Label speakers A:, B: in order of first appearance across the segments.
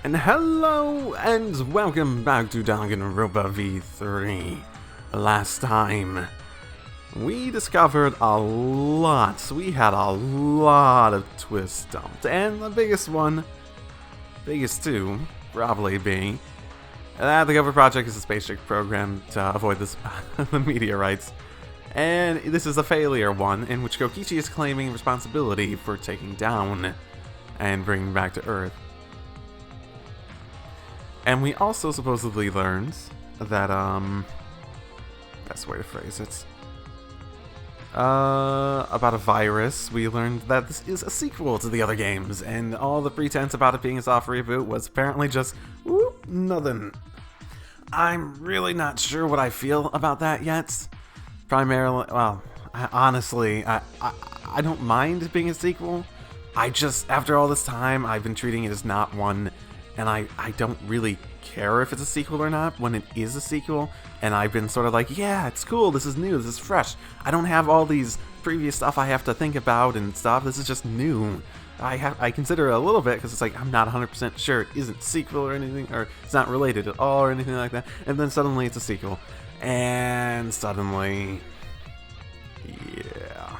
A: And hello and welcome back to Danganronpa V3. Last time, we discovered a lot. We had a lot of twists dumped, and the biggest two, probably being that the Cover Project is a spaceship program to avoid the meteorites. And this is a failure one, in which Kokichi is claiming responsibility for taking down and bringing back to Earth. And we also supposedly learned that, that's the way to phrase it, about a virus. We learned that this is a sequel to the other games, and all the pretense about it being a soft reboot was apparently just, nothing. I'm really not sure what I feel about that yet. Primarily, well, honestly, I don't mind it being a sequel. I just, after all this time, I've been treating it as not one. And I don't really care if it's a sequel or not when it is a sequel. And I've been sort of like, yeah, it's cool, this is new, this is fresh. I don't have all these previous stuff I have to think about and stuff. This is just new. I consider it a little bit because it's like I'm not 100% sure it isn't a sequel or anything, or it's not related at all or anything like that. And then suddenly it's a sequel. And suddenly, yeah.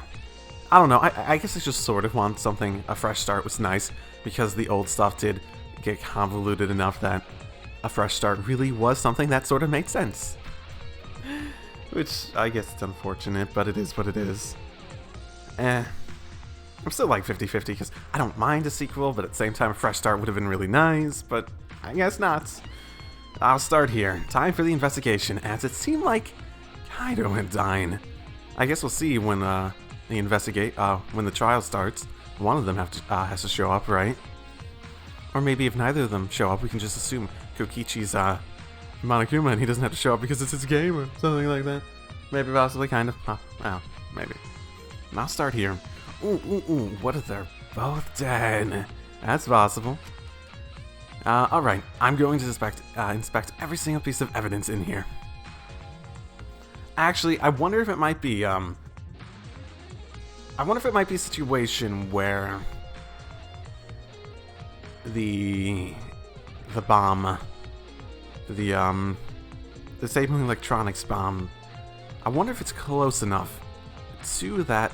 A: I don't know, I guess I just sort of want something, a fresh start was nice because the old stuff did get convoluted enough that a fresh start really was something that sort of made sense. Which, I guess it's unfortunate, but it is what it is. I'm still like 50-50 because I don't mind a sequel, but at the same time a fresh start would have been really nice, but I guess not. I'll start here. Time for the investigation, as it seemed like Kaido had died. I guess we'll see when when the trial starts. One of them has to show up, right? Or maybe if neither of them show up, we can just assume Kokichi's Monokuma and he doesn't have to show up because it's his game or something like that. Maybe, possibly, kind of. Well, maybe. I'll start here. Ooh, what if they're both dead? That's possible. Alright, I'm going to inspect every single piece of evidence in here. Actually, I wonder if it might be, a situation where the bomb, the disabling electronics bomb, I wonder if it's close enough to that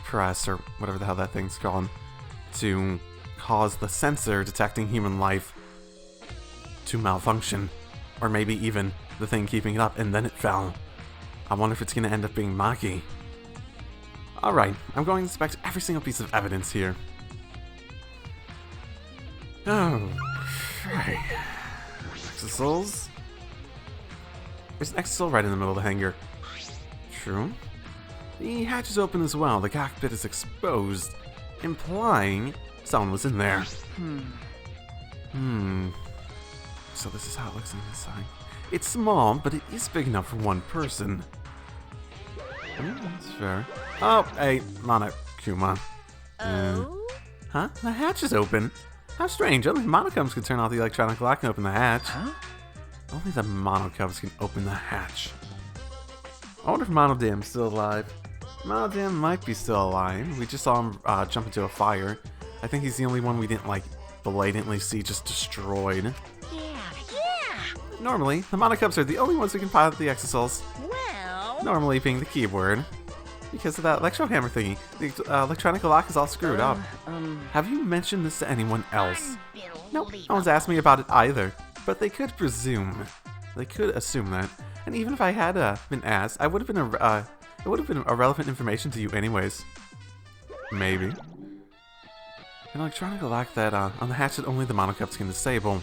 A: press, or whatever the hell that thing's called, to cause the sensor detecting human life to malfunction, or maybe even the thing keeping it up and then it fell. I wonder if it's going to end up being Maki. Alright, I'm going to inspect every single piece of evidence here. Oh, right. Exosols? There's an exosol right in the middle of the hangar. True. The hatch is open as well. The cockpit is exposed, implying someone was in there. So this is how it looks on the inside. It's small, but it is big enough for one person. That's fair. Oh, hey, Monokuma. Huh? The hatch is open. How strange. Only Monocubs can turn off the electronic lock and open the hatch. Huh? Only the Monocubs can open the hatch. I wonder if Monodam's still alive. Monodam might be still alive. We just saw him jump into a fire. I think he's the only one we didn't, like, blatantly see just destroyed.
B: Yeah.
A: Normally, the Monocubs are the only ones who can pilot the exosols.
B: Well.
A: Normally being the keyword. Because of that electro hammer thingy, the electronic lock is all screwed up. Have you mentioned this to anyone else? Nope, no one's asked me about it either. But they could presume. They could assume that. And even if I had been asked, it would have been irrelevant information to you anyways. Maybe. An electronic lock that on the hatch that only the Monocubs can disable,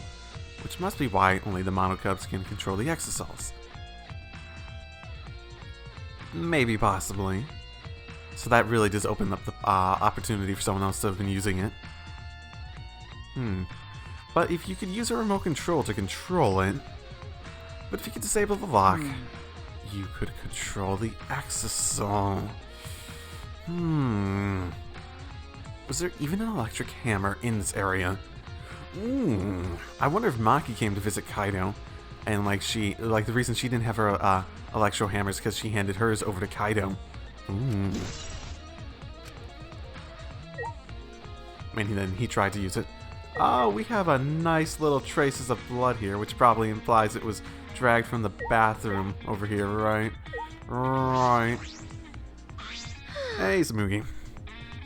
A: which must be why only the Monocubs can control the exosols. Maybe, possibly. So that really does open up the opportunity for someone else to have been using it. But if you could use a remote control to control it, but if you could disable the lock, you could control the exosol. Was there even an electric hammer in this area? I wonder if Maki came to visit Kaido, and the reason she didn't have her electro hammers because she handed hers over to Kaido. Ooh. I mean, then he tried to use it. Oh, we have a nice little traces of blood here, which probably implies it was dragged from the bathroom over here, right? Right. Hey, Smoogie.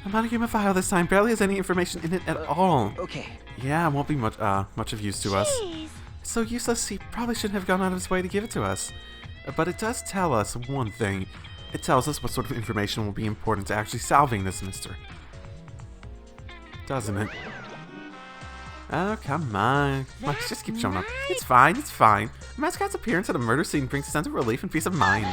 A: I'm on a game of file this time. Barely has any information in it at all.
C: Okay.
A: Yeah, it won't be much of use to us.
B: Jeez.
A: It's so useless, he probably shouldn't have gone out of his way to give it to us. But it does tell us one thing. It tells us what sort of information will be important to actually solving this mystery. Doesn't it? Oh, come on. Just keep showing up. It's fine, it's fine. Mascot's appearance at a murder scene brings a sense of relief and peace of mind.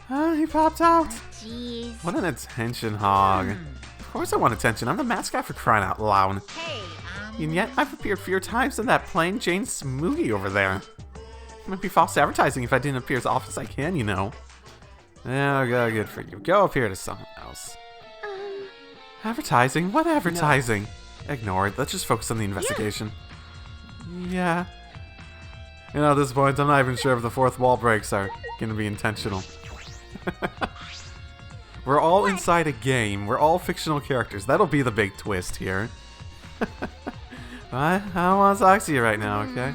A: Oh, he popped out.
B: Jeez.
A: What an attention hog. Of course I want attention. I'm the mascot for crying out loud.
B: Hey,
A: And yet, I've appeared fewer times than that plain Jane Smoogie over there. It might be false advertising if I didn't appear as often as I can, you know. Oh, good for you. Go appear to someone else. Advertising? What advertising? No. Ignore it. Let's just focus on the investigation. Yeah. You know, at this point, I'm not even sure if the fourth wall breaks are going to be intentional. We're all inside a game. We're all fictional characters. That'll be the big twist here. I don't want to talk to you right now, okay?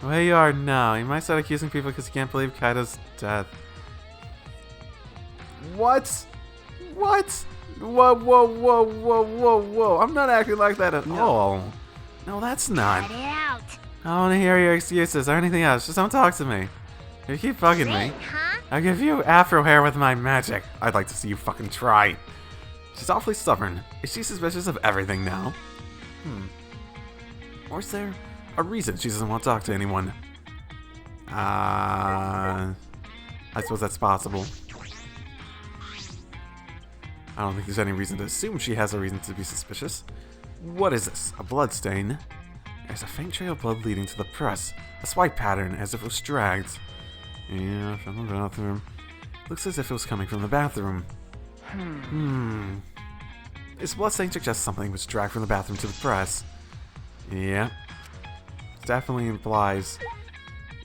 A: Where you are now, you might start accusing people because you can't believe Kaido's death. What? What? Whoa. I'm not acting like that at all. No, that's not.
B: Get out.
A: I don't want to hear your excuses or anything else. Just don't talk to me. You keep bugging me.
B: Huh?
A: I'll give you afro hair with my magic. I'd like to see you fucking try. She's awfully stubborn. Is she suspicious of everything now? Or is there a reason she doesn't want to talk to anyone? I suppose that's possible. I don't think there's any reason to assume she has a reason to be suspicious. What is this? A blood stain? There's a faint trail of blood leading to the press. A swipe pattern, as if it was dragged. Yeah, from the bathroom. Looks as if it was coming from the bathroom. This blood stain suggests something was dragged from the bathroom to the press. Yeah. Definitely implies.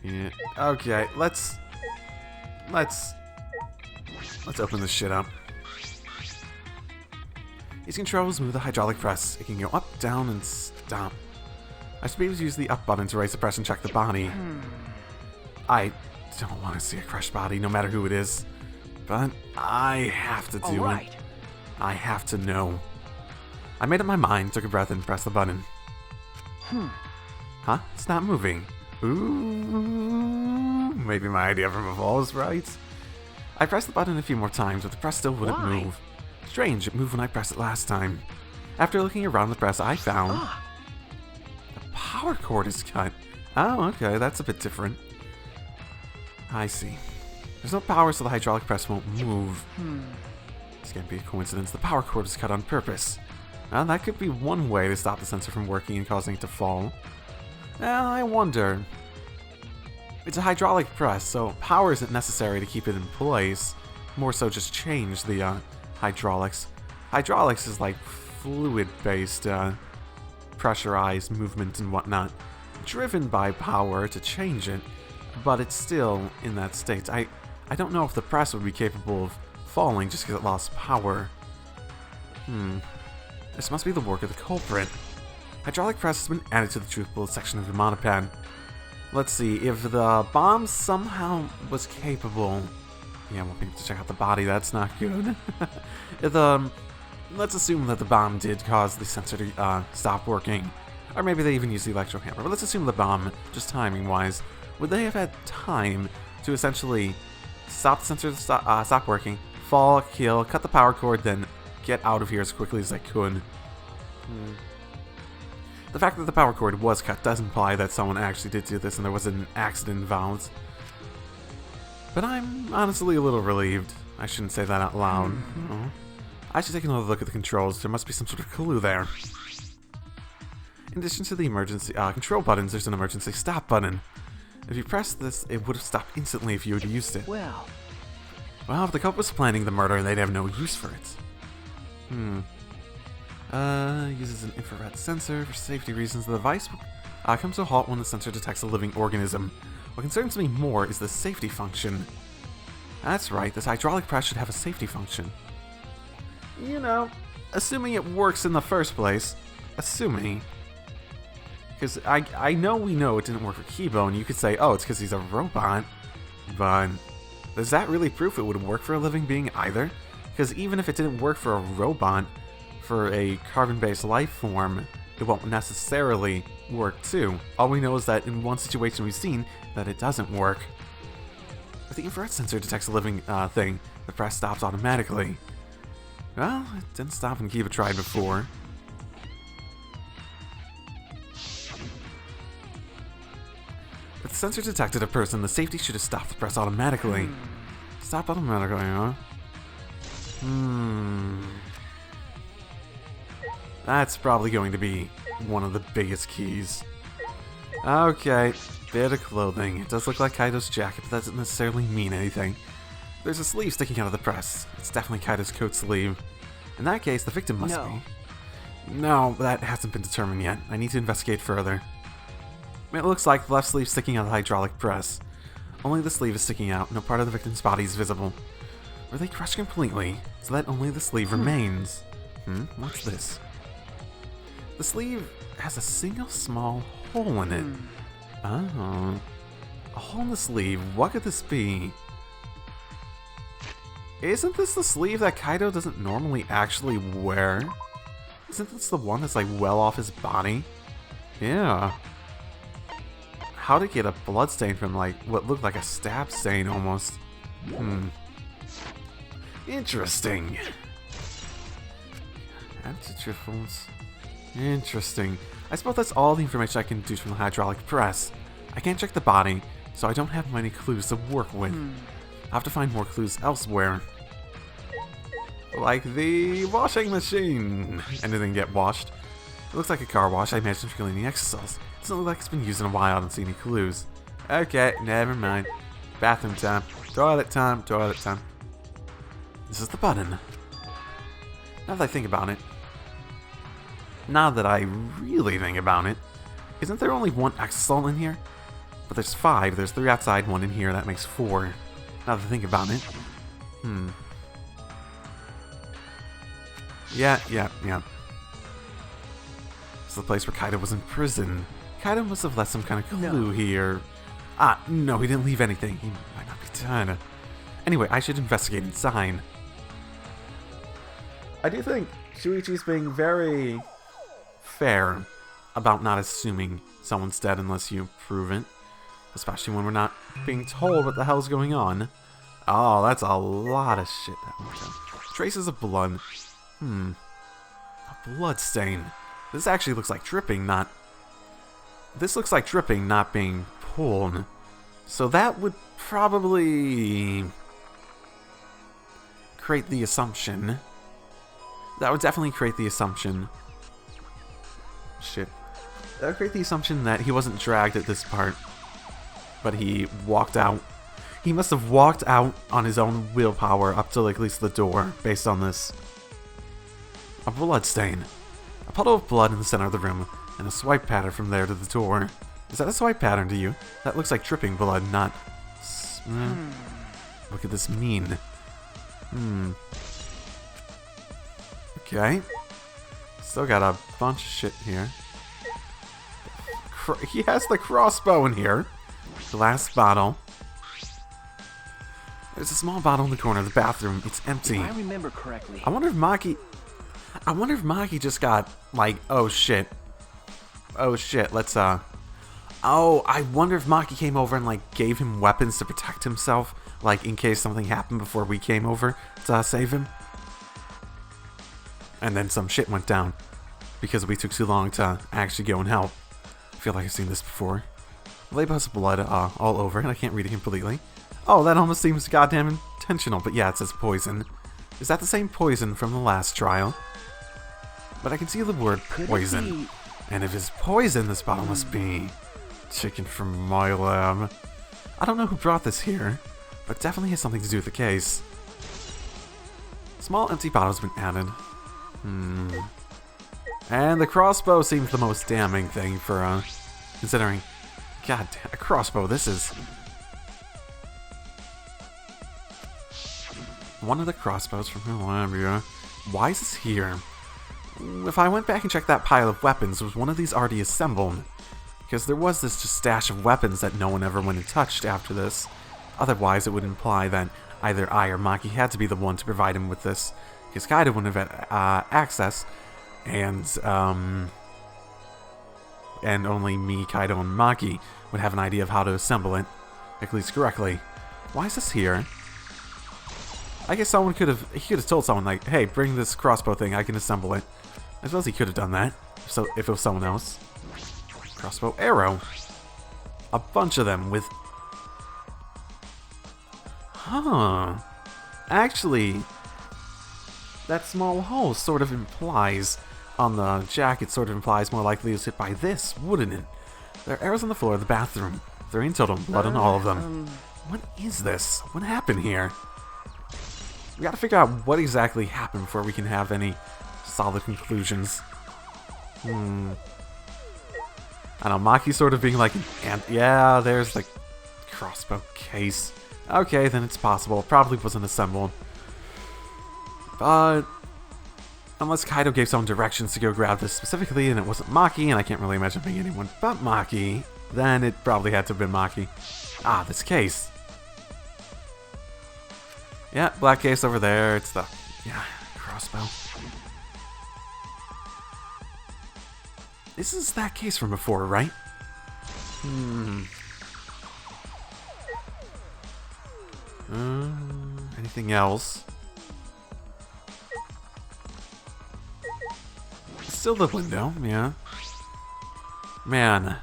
A: Yeah. Okay, let's open this shit up. These controls move the hydraulic press. It can go up, down, and stop. I should be able to use the up button to raise the press and check the body. I don't want to see a crushed body, no matter who it is. But I have to do it. I have to know. I made up my mind, took a breath, and pressed the button. Huh? It's not moving. Ooh, maybe my idea from before was right. I pressed the button a few more times, but the press still wouldn't move. Strange, it moved when I pressed it last time. After looking around the press, I found... the power cord is cut. Oh, okay, that's a bit different. I see. There's no power, so the hydraulic press won't move. This can't be a coincidence. The power cord is cut on purpose. Well, that could be one way to stop the sensor from working and causing it to fall. Well, I wonder. It's a hydraulic press, so power isn't necessary to keep it in place. More so just change the hydraulics. Hydraulics is like fluid-based, pressurized movement and whatnot, driven by power to change it, but it's still in that state. I don't know if the press would be capable of falling just because it lost power. This must be the work of the culprit. Hydraulic press has been added to the truth bullet section of the monopad. Let's see, if the bomb somehow was capable... Yeah, we'll be able to check out the body, that's not good. Let's assume that the bomb did cause the sensor to stop working. Or maybe they even used the electro hammer, but let's assume the bomb, just timing-wise, would they have had time to essentially stop the sensor to stop working, fall, kill, cut the power cord, then get out of here as quickly as they could? The fact that the power cord was cut does imply that someone actually did do this and there was an accident involved. But I'm honestly a little relieved. I shouldn't say that out loud. Oh. I should take another look at the controls. There must be some sort of clue there. In addition to the emergency control buttons, there's an emergency stop button. If you press this, it would have stopped instantly if you had used it. Well, if the culprit was planning the murder, they'd have no use for it. Uses an infrared sensor for safety reasons. The device comes to a halt when the sensor detects a living organism. What concerns me more is the safety function. That's right, this hydraulic press should have a safety function. You know, assuming it works in the first place. Assuming. Because I know we know it didn't work for Kibo, and you could say, oh, it's because he's a robot. But does that really prove it would work for a living being either? Because even if it didn't work for a robot, for a carbon-based life form, it won't necessarily work too. All we know is that in one situation we've seen that it doesn't work. If the infrared sensor detects a living thing, the press stops automatically. Well, it didn't stop when Kiba tried before. If the sensor detected a person, the safety should have stopped the press automatically. Stop automatically, huh? That's probably going to be one of the biggest keys. Okay, bit of clothing. It does look like Kaido's jacket, but that doesn't necessarily mean anything. There's a sleeve sticking out of the press. It's definitely Kaido's coat sleeve. In that case, the victim must be. No, that hasn't been determined yet. I need to investigate further. It looks like the left sleeve sticking out of the hydraulic press. Only the sleeve is sticking out, no part of the victim's body is visible. Were they crushed completely, so that only the sleeve remains? What's this? The sleeve has a single small hole in it. Oh. A hole in the sleeve, what could this be? Isn't this the sleeve that Kaido doesn't normally actually wear? Isn't this the one that's like well off his body? Yeah. How to get a blood stain from like what looked like a stab stain almost? Interesting. Anti-trifles. Interesting. I suppose that's all the information I can deduce from the hydraulic press. I can't check the body, so I don't have many clues to work with. I'll have to find more clues elsewhere. Like the washing machine. Anything get washed? It looks like a car wash. I imagine for cleaning exosols. It doesn't look like it's been used in a while. I don't see any clues. Okay, never mind. Bathroom time. Toilet time. Toilet time. This is the button. Now that I think about it. Now that I really think about it. Isn't there only one exosol in here? But there's 5. There's 3 outside, 1 in here. That makes 4. Now that I think about it. Yeah. It's the place where Kaido was in prison. Kaido must have left some kind of clue here. No, he didn't leave anything. He might not be done. Anyway, I should investigate inside. I do think Shuichi's being very fair about not assuming someone's dead unless you prove it. Especially when we're not being told what the hell's going on. Oh, that's a lot of shit that went down. Traces of blood. A blood stain. This actually looks like dripping, not... This looks like dripping, not being pulled. So that would probably... create the assumption... That would definitely create the assumption... Shit. That would create the assumption that he wasn't dragged at this part. But he walked out. He must have walked out on his own willpower up to at least the door, based on this. A blood stain. A puddle of blood in the center of the room, and a swipe pattern from there to the door. Is that a swipe pattern to you? That looks like dripping blood, not... What could this mean? Okay. Still got a bunch of shit here. He has the crossbow in here. Glass bottle. There's a small bottle in the corner of the bathroom. It's empty.
C: If I remember correctly.
A: I wonder if Maki just got like, oh shit, let's oh, I wonder if Maki came over and like gave him weapons to protect himself, like in case something happened before we came over to save him. And then some shit went down because we took too long to actually go and help. I feel like I've seen this before. Label has blood all over and I can't read it completely. Oh, that almost seems goddamn intentional, but yeah, it says poison. Is that the same poison from the last trial? But I can see the word poison. And if it's poison, this bottle must be chicken from my lab. I don't know who brought this here, but definitely has something to do with the case. Small empty bottle's been added. And the crossbow seems the most damning thing for, considering... God damn, a crossbow, this is... One of the crossbows from Hilabria. Why is this here? If I went back and checked that pile of weapons, was one of these already assembled? Because there was this just stash of weapons that no one ever went and touched after this. Otherwise, it would imply that either I or Maki had to be the one to provide him with this. Because Kaido wouldn't have had access, and only me, Kaido, and Maki would have an idea of how to assemble it, at least correctly. Why is this here? I guess he could have told someone, like, hey, bring this crossbow thing, I can assemble it. I suppose he could have done that, so if it was someone else. Crossbow arrow. A bunch of them with... Huh. Actually, that small hole sort of implies, on the jacket, sort of implies more likely it was hit by this, wouldn't it? There are arrows on the floor of the bathroom. 3 in total, blood on all of them. What is this? What happened here? We gotta figure out what exactly happened before we can have any solid conclusions. I don't know, Maki sort of being like, yeah, there's the crossbow case. Okay, then it's possible. It probably wasn't assembled. But unless Kaido gave someone directions to go grab this specifically, and it wasn't Maki, and I can't really imagine being anyone but Maki, then it probably had to have been Maki. Ah, this case. Yeah, black case over there. It's the, crossbow. This is that case from before, right? Anything else? Still the window, yeah. Man,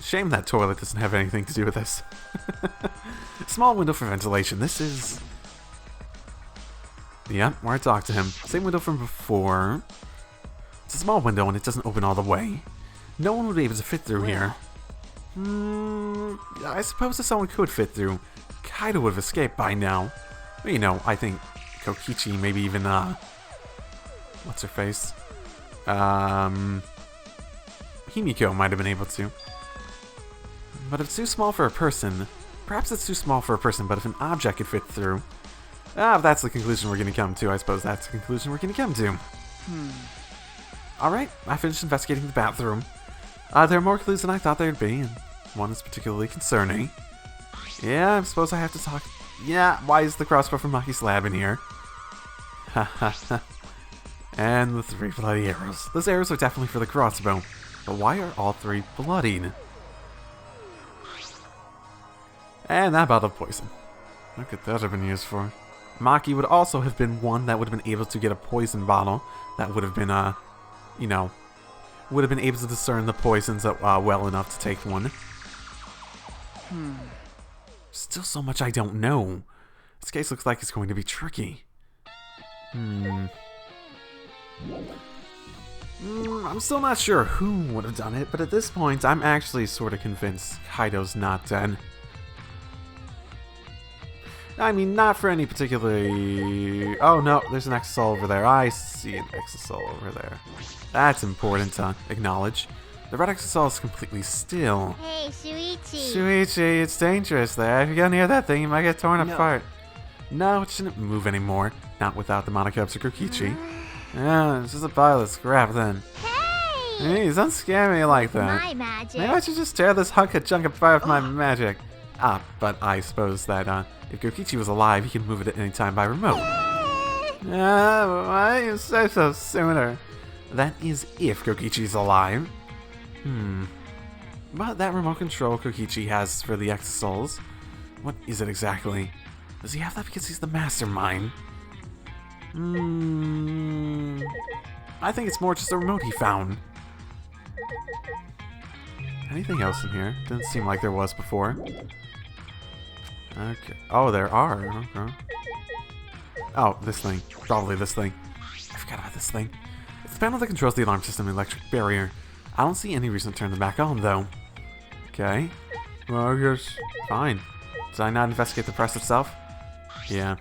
A: shame that toilet doesn't have anything to do with this. Small window for ventilation. This is... yeah, where I talked to him. Same window from before. It's a small window and it doesn't open all the way. No one would be able to fit through here. I suppose if someone could fit through, Kaido would have escaped by now. Well, you know, I think Kokichi, maybe even, what's her face? Himiko might have been able to. But if it's too small for a person, perhaps it's too small for a person, but if an object could fit through... if that's the conclusion we're going to come to, I suppose that's the conclusion we're going to come to. Alright, I finished investigating the bathroom. There are more clues than I thought there'd be, and one is particularly concerning. Yeah, I suppose I have to talk... yeah, why is the crossbow from Maki's lab in here? Haha. And the 3 bloody arrows. Those arrows are definitely for the crossbow, but why are all 3 bloodied? And that bottle of poison. What could that have been used for? Maki would also have been one that would have been able to get a poison bottle that would have been, you know, would have been able to discern the poisons well enough to take one. Still so much I don't know. This case looks like it's going to be tricky. I'm still not sure who would have done it, but at this point, I'm actually sort of convinced Kaido's not dead. I mean, not for any particularly... oh no, there's an exisal over there. I see an exisal over there. That's important to acknowledge. The red exisal is completely still.
B: Hey, Shuichi.
A: Shuichi, it's dangerous there. If you get near that thing, you might get torn apart. No, it shouldn't move anymore. Not without the Monokubs or Kokichi. Yeah, it's just a pile of scrap then.
B: Hey!
A: Hey, don't scare me like that.
B: My magic.
A: Maybe I should just tear this hunk of junk apart with my magic. But I suppose that if Kokichi was alive, he could move it at any time by remote. Why you say so sooner? That is if Kokichi's alive. But that remote control Kokichi has for the Exisouls, what is it exactly? Does he have that because he's the mastermind? I think it's more just a remote he found. Anything else in here? Didn't seem like there was before. Okay. Oh, there are. Okay. Oh, this thing. Probably this thing. I forgot about this thing. It's the panel that controls the alarm system and electric barrier. I don't see any reason to turn them back on, though. Okay. Well, I guess... fine. Did I not investigate the press itself? Yeah.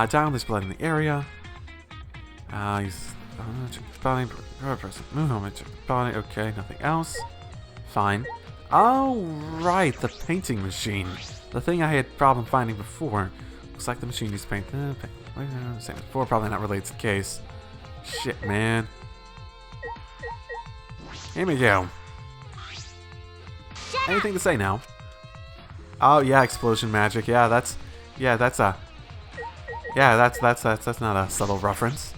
A: Down, there's blood in the area. He's... check the body, move on, check the body. Okay, nothing else. Fine. Oh, right, the painting machine. The thing I had problem finding before. Looks like the machine used paint. Same as before, probably not related to the case. Shit, man. Here we go. Anything to say now? Oh yeah, explosion magic. Yeah, that's not a subtle reference.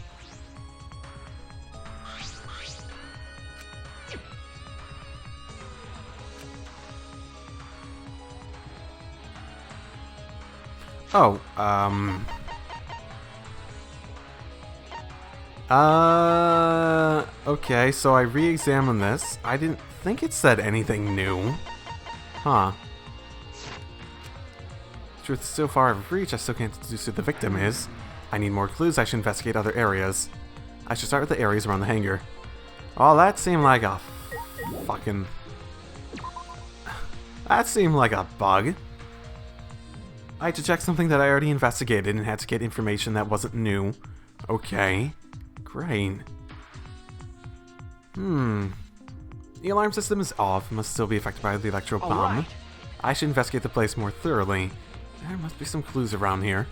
A: Oh, okay, so I re-examined this. I didn't think it said anything new. Huh. Truth is so far out of reach, I still can't deduce who the victim is. I need more clues. I should investigate other areas. I should start with the areas around the hangar. Oh, that seemed like a fucking... That seemed like a bug. I had to check something that I already investigated and had to get information that wasn't new. Okay. Great. The alarm system is off. It must still be affected by the electro bomb.
C: Right.
A: I should investigate the place more thoroughly. There must be some clues around here.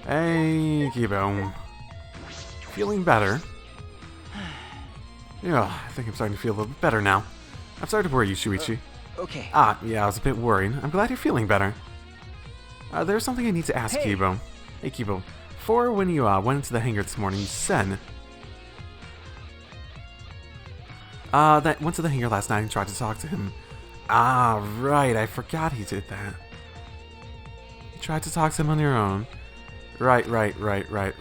A: Hey, Kibo. Feeling better? Yeah, I think I'm starting to feel a little bit better now. I'm sorry to worry you, Shuichi.
C: Okay.
A: Ah, yeah, I was a bit worried. I'm glad you're feeling better. There's something I need to ask Kibo. Hey, Kibo. Before when you went into the hangar this morning, you said... that went to the hangar last night and tried to talk to him. Ah, right, I forgot he did that. You tried to talk to him on your own. Right. How'd it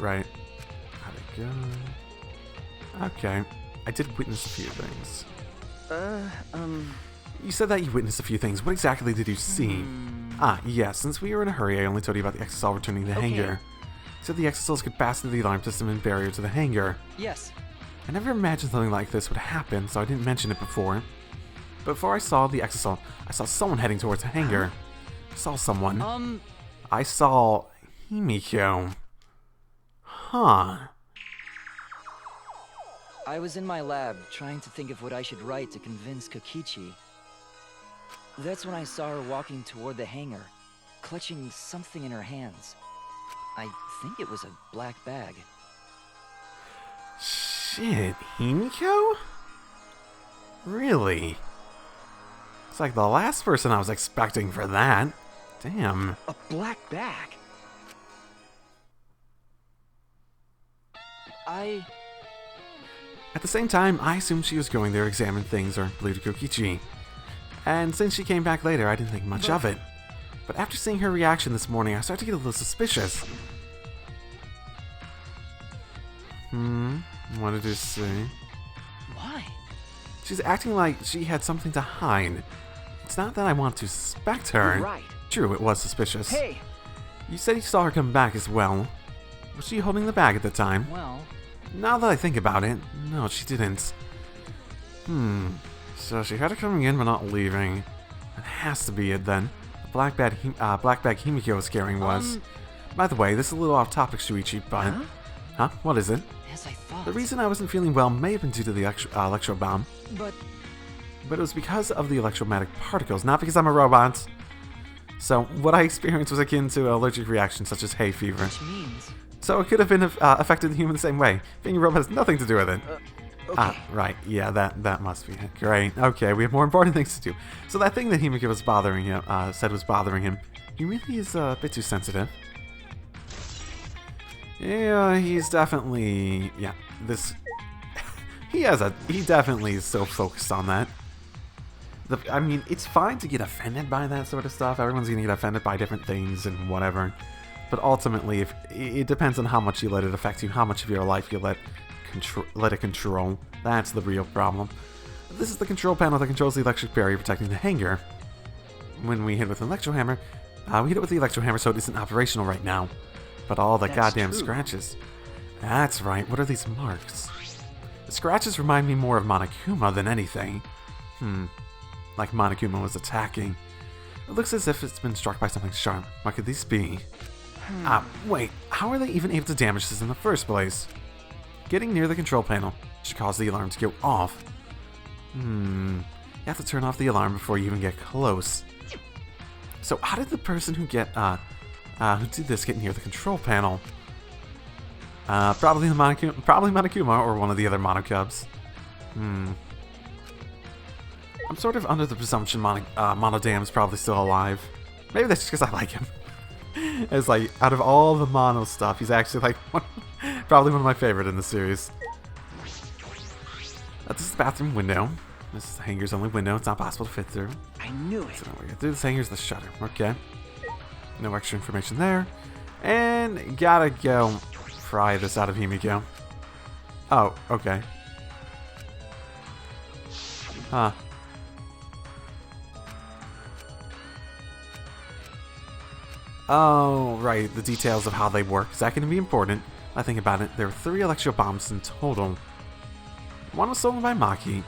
A: go? Okay. I did witness a few things. You said that you witnessed a few things. What exactly did you see? Ah, yes, since we were in a hurry, I only told you about the exisal returning to the hangar. You said the exisals could pass through the alarm system and barrier to the hangar.
C: Yes.
A: I never imagined something like this would happen, so I didn't mention it before. But before I saw the exisal, I saw someone heading towards the hangar. I saw someone. I saw Himiko. Huh.
C: I was in my lab trying to think of what I should write to convince Kokichi. That's when I saw her walking toward the hangar, clutching something in her hands. I think it was a black bag.
A: Shit, Himiko? Really? It's like the last person I was expecting for that. Damn.
C: A black bag?
A: At the same time, I assumed she was going there to examine things or blue to Kokichi. And since she came back later, I didn't think much of it. But after seeing her reaction this morning, I started to get a little suspicious. What did you say?
C: Why?
A: She's acting like she had something to hide. It's not that I want to suspect her.
C: You're right.
A: True, it was suspicious.
C: Hey!
A: You said you saw her come back as well. Was she holding the bag at the time?
C: Well...
A: Now that I think about it, no, she didn't. So she had her coming in but not leaving. That has to be it then. The black bag Himiko was carrying was. By the way, this is a little off topic, Shuichi, but... Huh? What is it?
C: As I thought.
A: The reason I wasn't feeling well may have been due to the electro bomb.
C: But
A: But it was because of the electromagnetic particles, not because I'm a robot. So what I experienced was akin to an allergic reaction such as hay fever.
C: which means...
A: So it could have been affected the human the same way. Being a robot has nothing to do with it.
C: Okay.
A: Ah, right. Yeah, that must be it. Great. Okay, we have more important things to do. So that thing that Himiko was bothering him, said was bothering him, he really is a bit too sensitive. Yeah, he's definitely... Yeah, this... he definitely is so focused on that. I mean, it's fine to get offended by that sort of stuff. Everyone's gonna get offended by different things and whatever. But ultimately, if it depends on how much you let it affect you, how much of your life you let it control. That's the real problem. This is the control panel that controls the electric barrier protecting the hangar. When we hit it with an electro hammer, we hit it with the electro hammer, so it isn't operational right now. But all the goddamn scratches. That's right. What are these marks? The scratches remind me more of Monokuma than anything. Like Monokuma was attacking. It looks as if it's been struck by something sharp. What could these be? Wait. How are they even able to damage this in the first place? Getting near the control panel should cause the alarm to go off. You have to turn off the alarm before you even get close. So how did the person who did this get near the control panel? Probably Monokuma or one of the other Monocubs. I'm sort of under the presumption Monodam's probably still alive. Maybe that's just because I like him. It's like, out of all the Mono stuff, he's actually like probably one of my favorite in the series. This is the bathroom window. This is the hangar's only window. It's not possible to fit through.
C: I knew it.
A: So we're gonna do this hangar's the shutter. Okay. No extra information there. And gotta go pry this out of Himiko. Oh, okay. Huh. Oh, right. The details of how they work. Is that going to be important? I think about it. There were 3 electro bombs in total. One was stolen by Maki.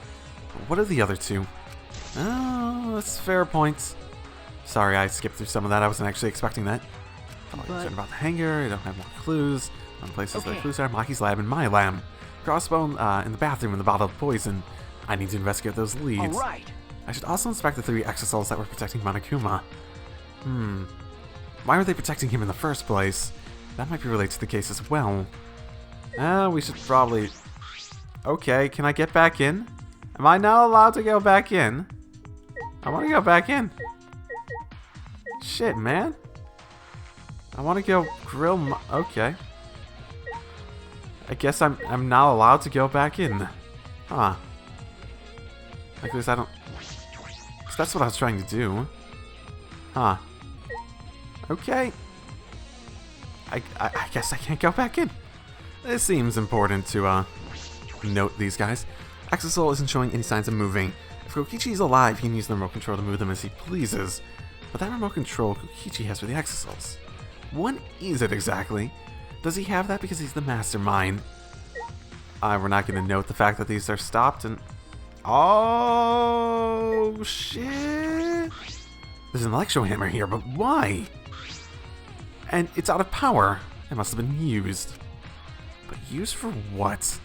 A: But what are the other 2? Oh, that's a fair point. Sorry, I skipped through some of that. I wasn't actually expecting that. I'm concerned about the hangar. I don't have more clues. Some places the clues are Maki's lab and my lab. Crossbone in the bathroom and the bottle of poison. I need to investigate those leads.
C: All right.
A: I should also inspect the 3 exosols that were protecting Monokuma. Why were they protecting him in the first place? That might be related to the case as well. We should probably... Okay, can I get back in? Am I not allowed to go back in? I want to go back in. Shit, man. I want to go grill okay. I guess I'm not allowed to go back in. Huh. Like this, I don't... 'Cause that's what I was trying to do. Huh. Okay. I guess I can't go back in. It seems important to note these guys. Exosol isn't showing any signs of moving. If Kokichi is alive, he can use the remote control to move them as he pleases. But that remote control Kokichi has for the exosols. What is it exactly? Does he have that because he's the mastermind? We're not going to note the fact that these are stopped and... Oh, shit! There's an electro hammer here, but why? And it's out of power. It must have been used. But used for what?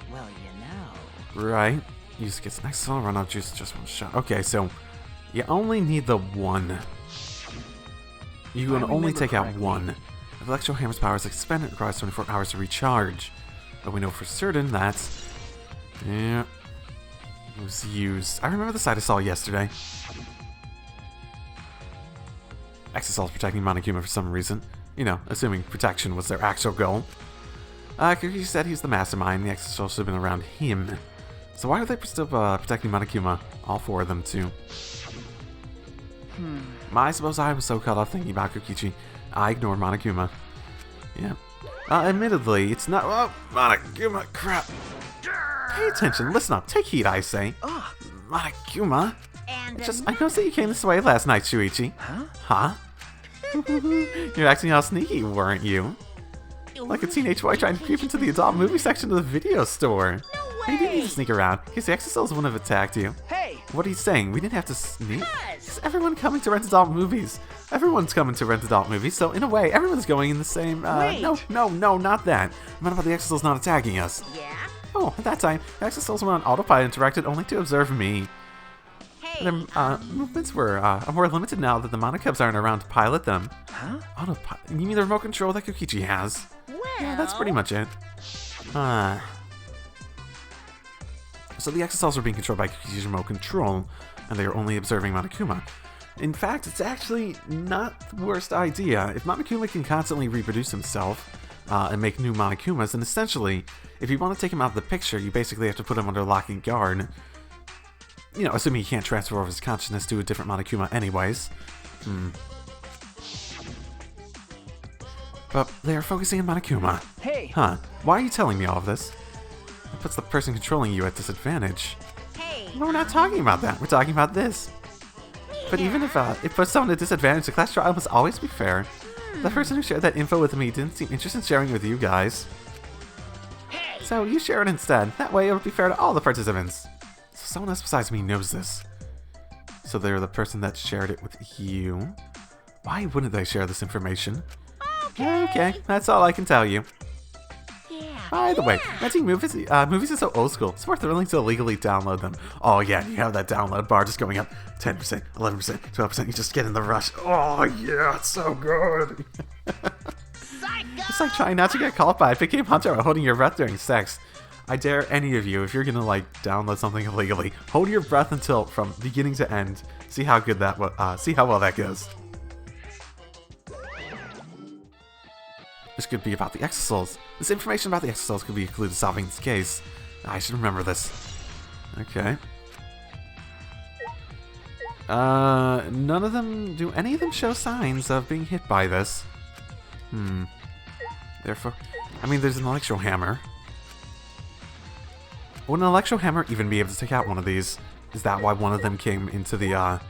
C: Well, you know.
A: Right. Use gets next one, run out juice, just one shot. Okay, so you only need the one. You can only take out one. If Electro Hammer's power is expended, it requires 24 hours to recharge. But we know for certain that... Yeah. It was used. I remember the site I saw yesterday. Exosol's protecting Monokuma for some reason. You know, assuming protection was their actual goal. Kokichi said he's the mastermind, and the Exosol should have been around him. So why are they still protecting Monokuma? All 4 of them, too. I suppose I was so caught up thinking about Kokichi, I ignored Monokuma. Yeah. Admittedly, it's not... Oh, Monokuma, crap. Pay attention, listen up, take heed, I say. Monokuma.
B: And
A: I noticed that you came this way last night, Shuichi. Huh? You're acting all sneaky, weren't you? Like a teenage boy trying to creep into the adult movie section of the video store. You didn't need to sneak around, because the Exosols wouldn't have attacked you.
C: Hey!
A: What are you saying? We didn't have to sneak? Is everyone coming to rent adult movies? Everyone's coming to rent adult movies, so in a way, everyone's going in the same... No, not that. I meant about the Exosols not attacking us.
B: Yeah?
A: Oh, at that time, the Exosols were on autopilot and directed only to observe me.
B: Hey,
A: Their movements were more limited now that the Monocubs aren't around to pilot them.
C: Huh?
A: Autopilot? You mean the remote control that Kokichi has?
B: well...
A: Yeah, that's pretty much it. So the Exosols are being controlled by Kokichi's remote control, and they are only observing Monokuma. In fact, it's actually not the worst idea. If Monokuma can constantly reproduce himself and make new Monokumas, then essentially, if you want to take him out of the picture, you basically have to put him under lock and guard. You know, assuming he can't transfer over his consciousness to a different Monokuma anyways. But they are focusing on Monokuma.
C: Hey!
A: Huh. Why are you telling me all of this? It puts the person controlling you at disadvantage.
B: Hey,
A: No, we're not talking about that. We're talking about this. But even if it puts someone at disadvantage, the class trial must always be fair. The person who shared that info with me didn't seem interested in sharing it with you guys. So you share it instead. That way it would be fair to all the participants. So someone else besides me knows this. So they're the person that shared it with you. Why wouldn't they share this information? Okay, that's all I can tell you.
B: yeah.
A: By the way, renting movies are so old school. It's more thrilling to illegally download them. Oh yeah, you have that download bar just going up 10%, 11%, 12%. You just get in the rush. Oh yeah, it's so good. It's like trying not to get caught by a big game hunter while holding your breath during sex. I dare any of you, if you're gonna like download something illegally, hold your breath until from beginning to end. See how good that see how well that goes. This could be about the exosouls. This information about the exosouls could be included in solving this case. I should remember this. Okay. None of them... Do any of them show signs of being hit by this? Therefore... I mean, there's an electro hammer. Would an electro hammer even be able to take out one of these? Is that why one of them came into the,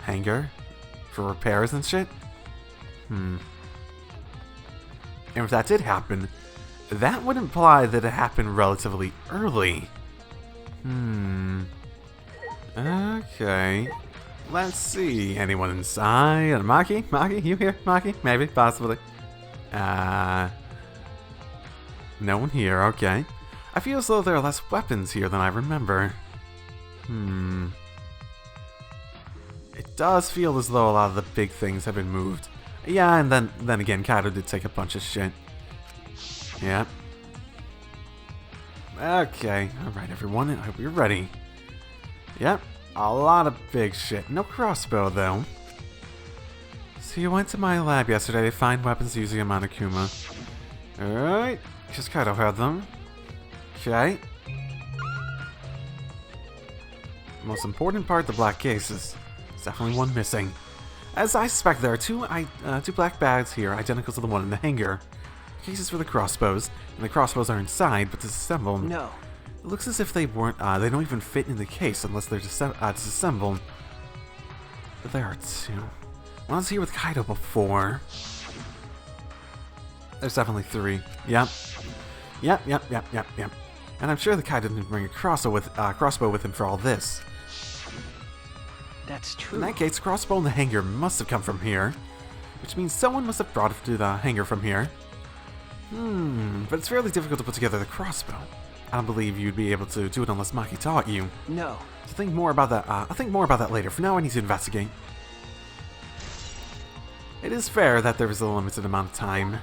A: hangar? For repairs and shit? And if that did happen, that would imply that it happened relatively early. Okay. Let's see. Anyone inside? Maki? Maki? You here? Maki? Maybe? Possibly. No one here. Okay. I feel as though there are less weapons here than I remember. It does feel as though a lot of the big things have been moved. Yeah, and then again, Kaido did take a bunch of shit. Yeah. Okay. Alright, everyone. I hope you're ready. Yep. A lot of big shit. No crossbow, though. So you went to my lab yesterday to find weapons using a Monokuma. Alright. Because Kaido had them. Okay. Most important part, the black cases. There's definitely one missing. As I suspect, there are two black bags here, identical to the one in the hangar. Cases for the crossbows, and the crossbows are inside, but disassembled.
C: No.
A: It looks as if they weren't, they don't even fit in the case unless they're disassembled. But there are two. One was here with Kaido before. There's definitely three. Yep. Yep. And I'm sure the Kaido didn't bring a crossbow with him for all this.
C: That's true.
A: In that case, crossbow in the hangar must have come from here. Which means someone must have brought it to the hangar from here. But it's fairly difficult to put together the crossbow. I don't believe you'd be able to do it unless Maki taught you.
C: No.
A: So think more about that. I'll think more about that later. For now, I need to investigate. It is fair that there is a limited amount of time.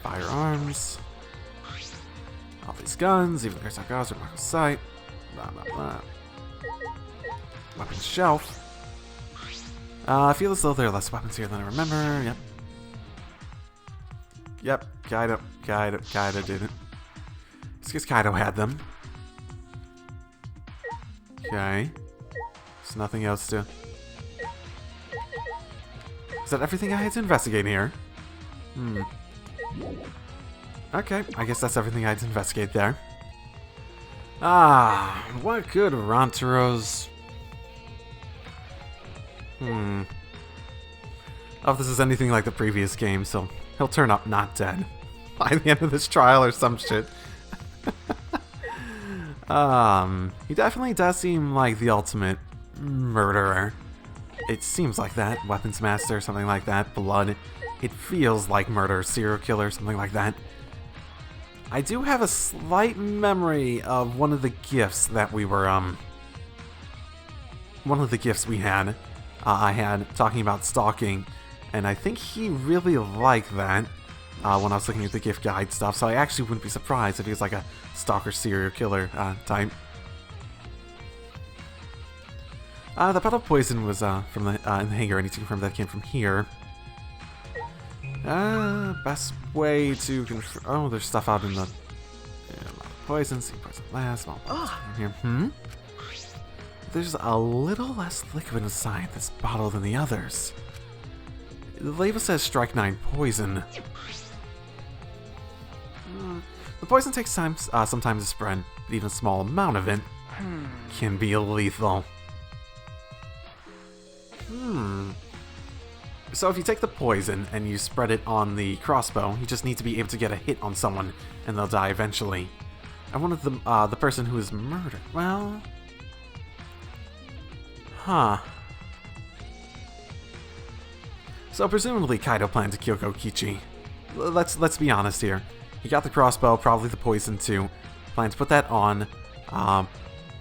A: Firearms. All these guns, even the airsoft guns are Marco's sight. Blah blah blah. Weapons shelf. I feel as though there are less weapons here than I remember. Yep. Kaido did it. It's because Kaido had them. Okay. There's nothing else to... Is that everything I had to investigate here? Okay, I guess that's everything I had to investigate there. What could Rantaro's... Oh, if this is anything like the previous game, so he'll turn up not dead by the end of this trial or some shit. He definitely does seem like the ultimate murderer. It seems like that. Weapons master, something like that. Blood. It feels like murder. Serial killer, something like that. I do have a slight memory of one of the gifts that we were, one of the gifts we had. I had talking about stalking, and I think he really liked that when I was looking at the gift guide stuff, so I actually wouldn't be surprised if he was like a stalker serial killer type. The bottle of poison was from the in the hangar. I need to confirm that it came from here. Best way to confirm. Oh, there's stuff out in the poison. See poison last. Small here. There's a little less liquid inside this bottle than the others. The label says strike 9 poison. The poison takes time, some time to spread, but even a small amount of it can be lethal. So if you take the poison and you spread it on the crossbow, you just need to be able to get a hit on someone, and they'll die eventually. And one of them, the person who is murdered, well... So presumably Kaido planned to kill Kokichi. let's be honest here. He got the crossbow, probably the poison too. Plan to put that on,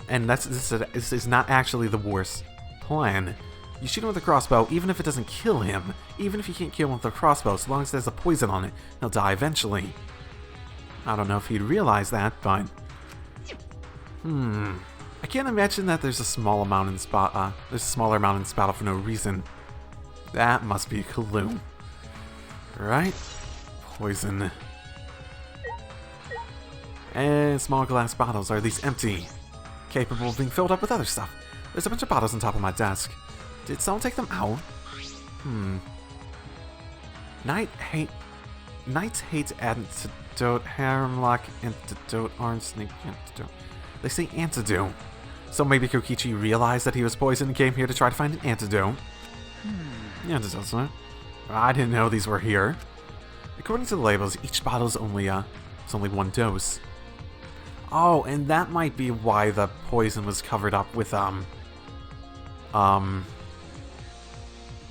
A: and this is not actually the worst plan. You shoot him with a crossbow, even if it doesn't kill him, even if you can't kill him with a crossbow, as long as there's a poison on it, he'll die eventually. I don't know if he'd realize that, but I can't imagine that there's a small amount in this there's a smaller amount in this battle for no reason. That must be a clue. Right? Poison. And small glass bottles. Are these empty? Capable of being filled up with other stuff. There's a bunch of bottles on top of my desk. Did someone take them out? Knights hate antidote, haremlock antidote, orange snake antidote. They say antidote. So maybe Kokichi realized that he was poisoned and came here to try to find an antidote. Antidotes, huh? I didn't know these were here. According to the labels, each bottle is only one dose. Oh, and that might be why the poison was covered up with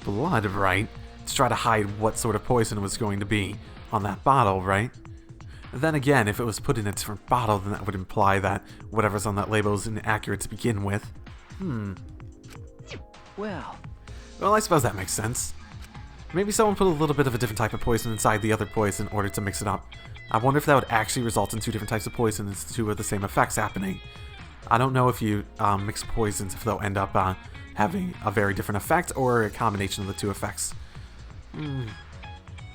A: blood, right? To try to hide what sort of poison was going to be on that bottle, right? Then again, if it was put in a different bottle, then that would imply that whatever's on that label is inaccurate to begin with. Well, I suppose that makes sense. Maybe someone put a little bit of a different type of poison inside the other poison in order to mix it up. I wonder if that would actually result in two different types of poison and two of the same effects happening. I don't know if you mix poisons, if they'll end up having a very different effect or a combination of the two effects.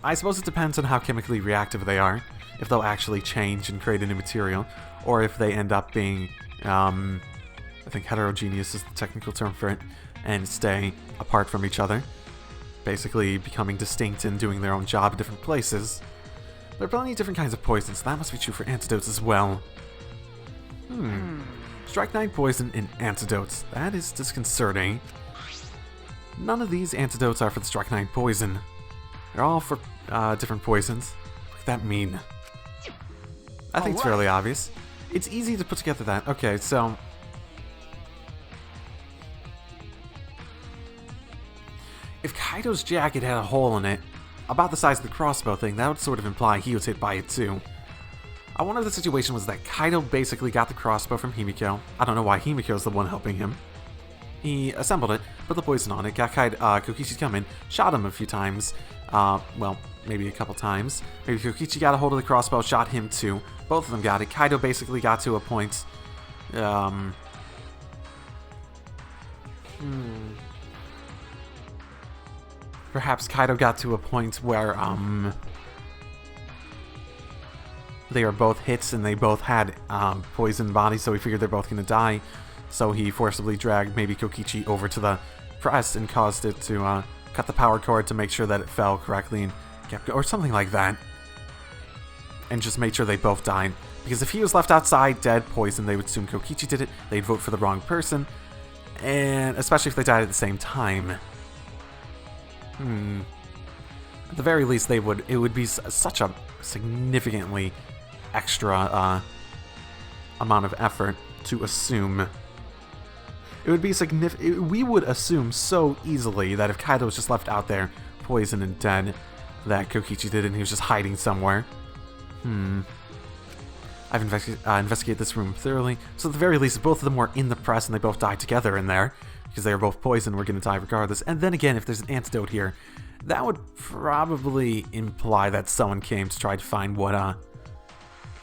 A: I suppose it depends on how chemically reactive they are, if they'll actually change and create a new material, or if they end up being, I think heterogeneous is the technical term for it, and stay apart from each other, basically becoming distinct and doing their own job in different places. There are plenty of different kinds of poisons, so that must be true for antidotes as well. Strychnine poison and antidotes. That is disconcerting. None of these antidotes are for the strychnine poison. They're all for different poisons. What does that mean? I think it's fairly obvious. It's easy to put together that. Okay, so if Kaido's jacket had a hole in it, about the size of the crossbow thing, that would sort of imply he was hit by it too. I wonder if the situation was that Kaido basically got the crossbow from Himiko. I don't know why Himiko's the one helping him. He assembled it, put the poison on it, got Kokichi to come in, shot him a few times. Well, maybe a couple times. Maybe Kokichi got a hold of the crossbow, shot him too. Both of them got it. Kaido basically got to a point. Perhaps Kaido got to a point where, they were both hits and they both had, poisoned bodies, so he figured they're both gonna die. So he forcibly dragged maybe Kokichi over to the press and caused it to, cut the power cord to make sure that it fell correctly and kept or something like that. And just made sure they both died. Because if he was left outside, dead, poisoned, they would assume Kokichi did it, they'd vote for the wrong person, and especially if they died at the same time. At the very least, it would be such a significantly extra amount of effort to assume. It would be we would assume so easily that if Kaido was just left out there, poisoned and dead, that Kokichi did it and he was just hiding somewhere. I've investigated this room thoroughly, so at the very least, if both of them were in the press and they both died together in there, because they were both poisoned, we're going to die regardless. And then again, if there's an antidote here, that would probably imply that someone came to try to find what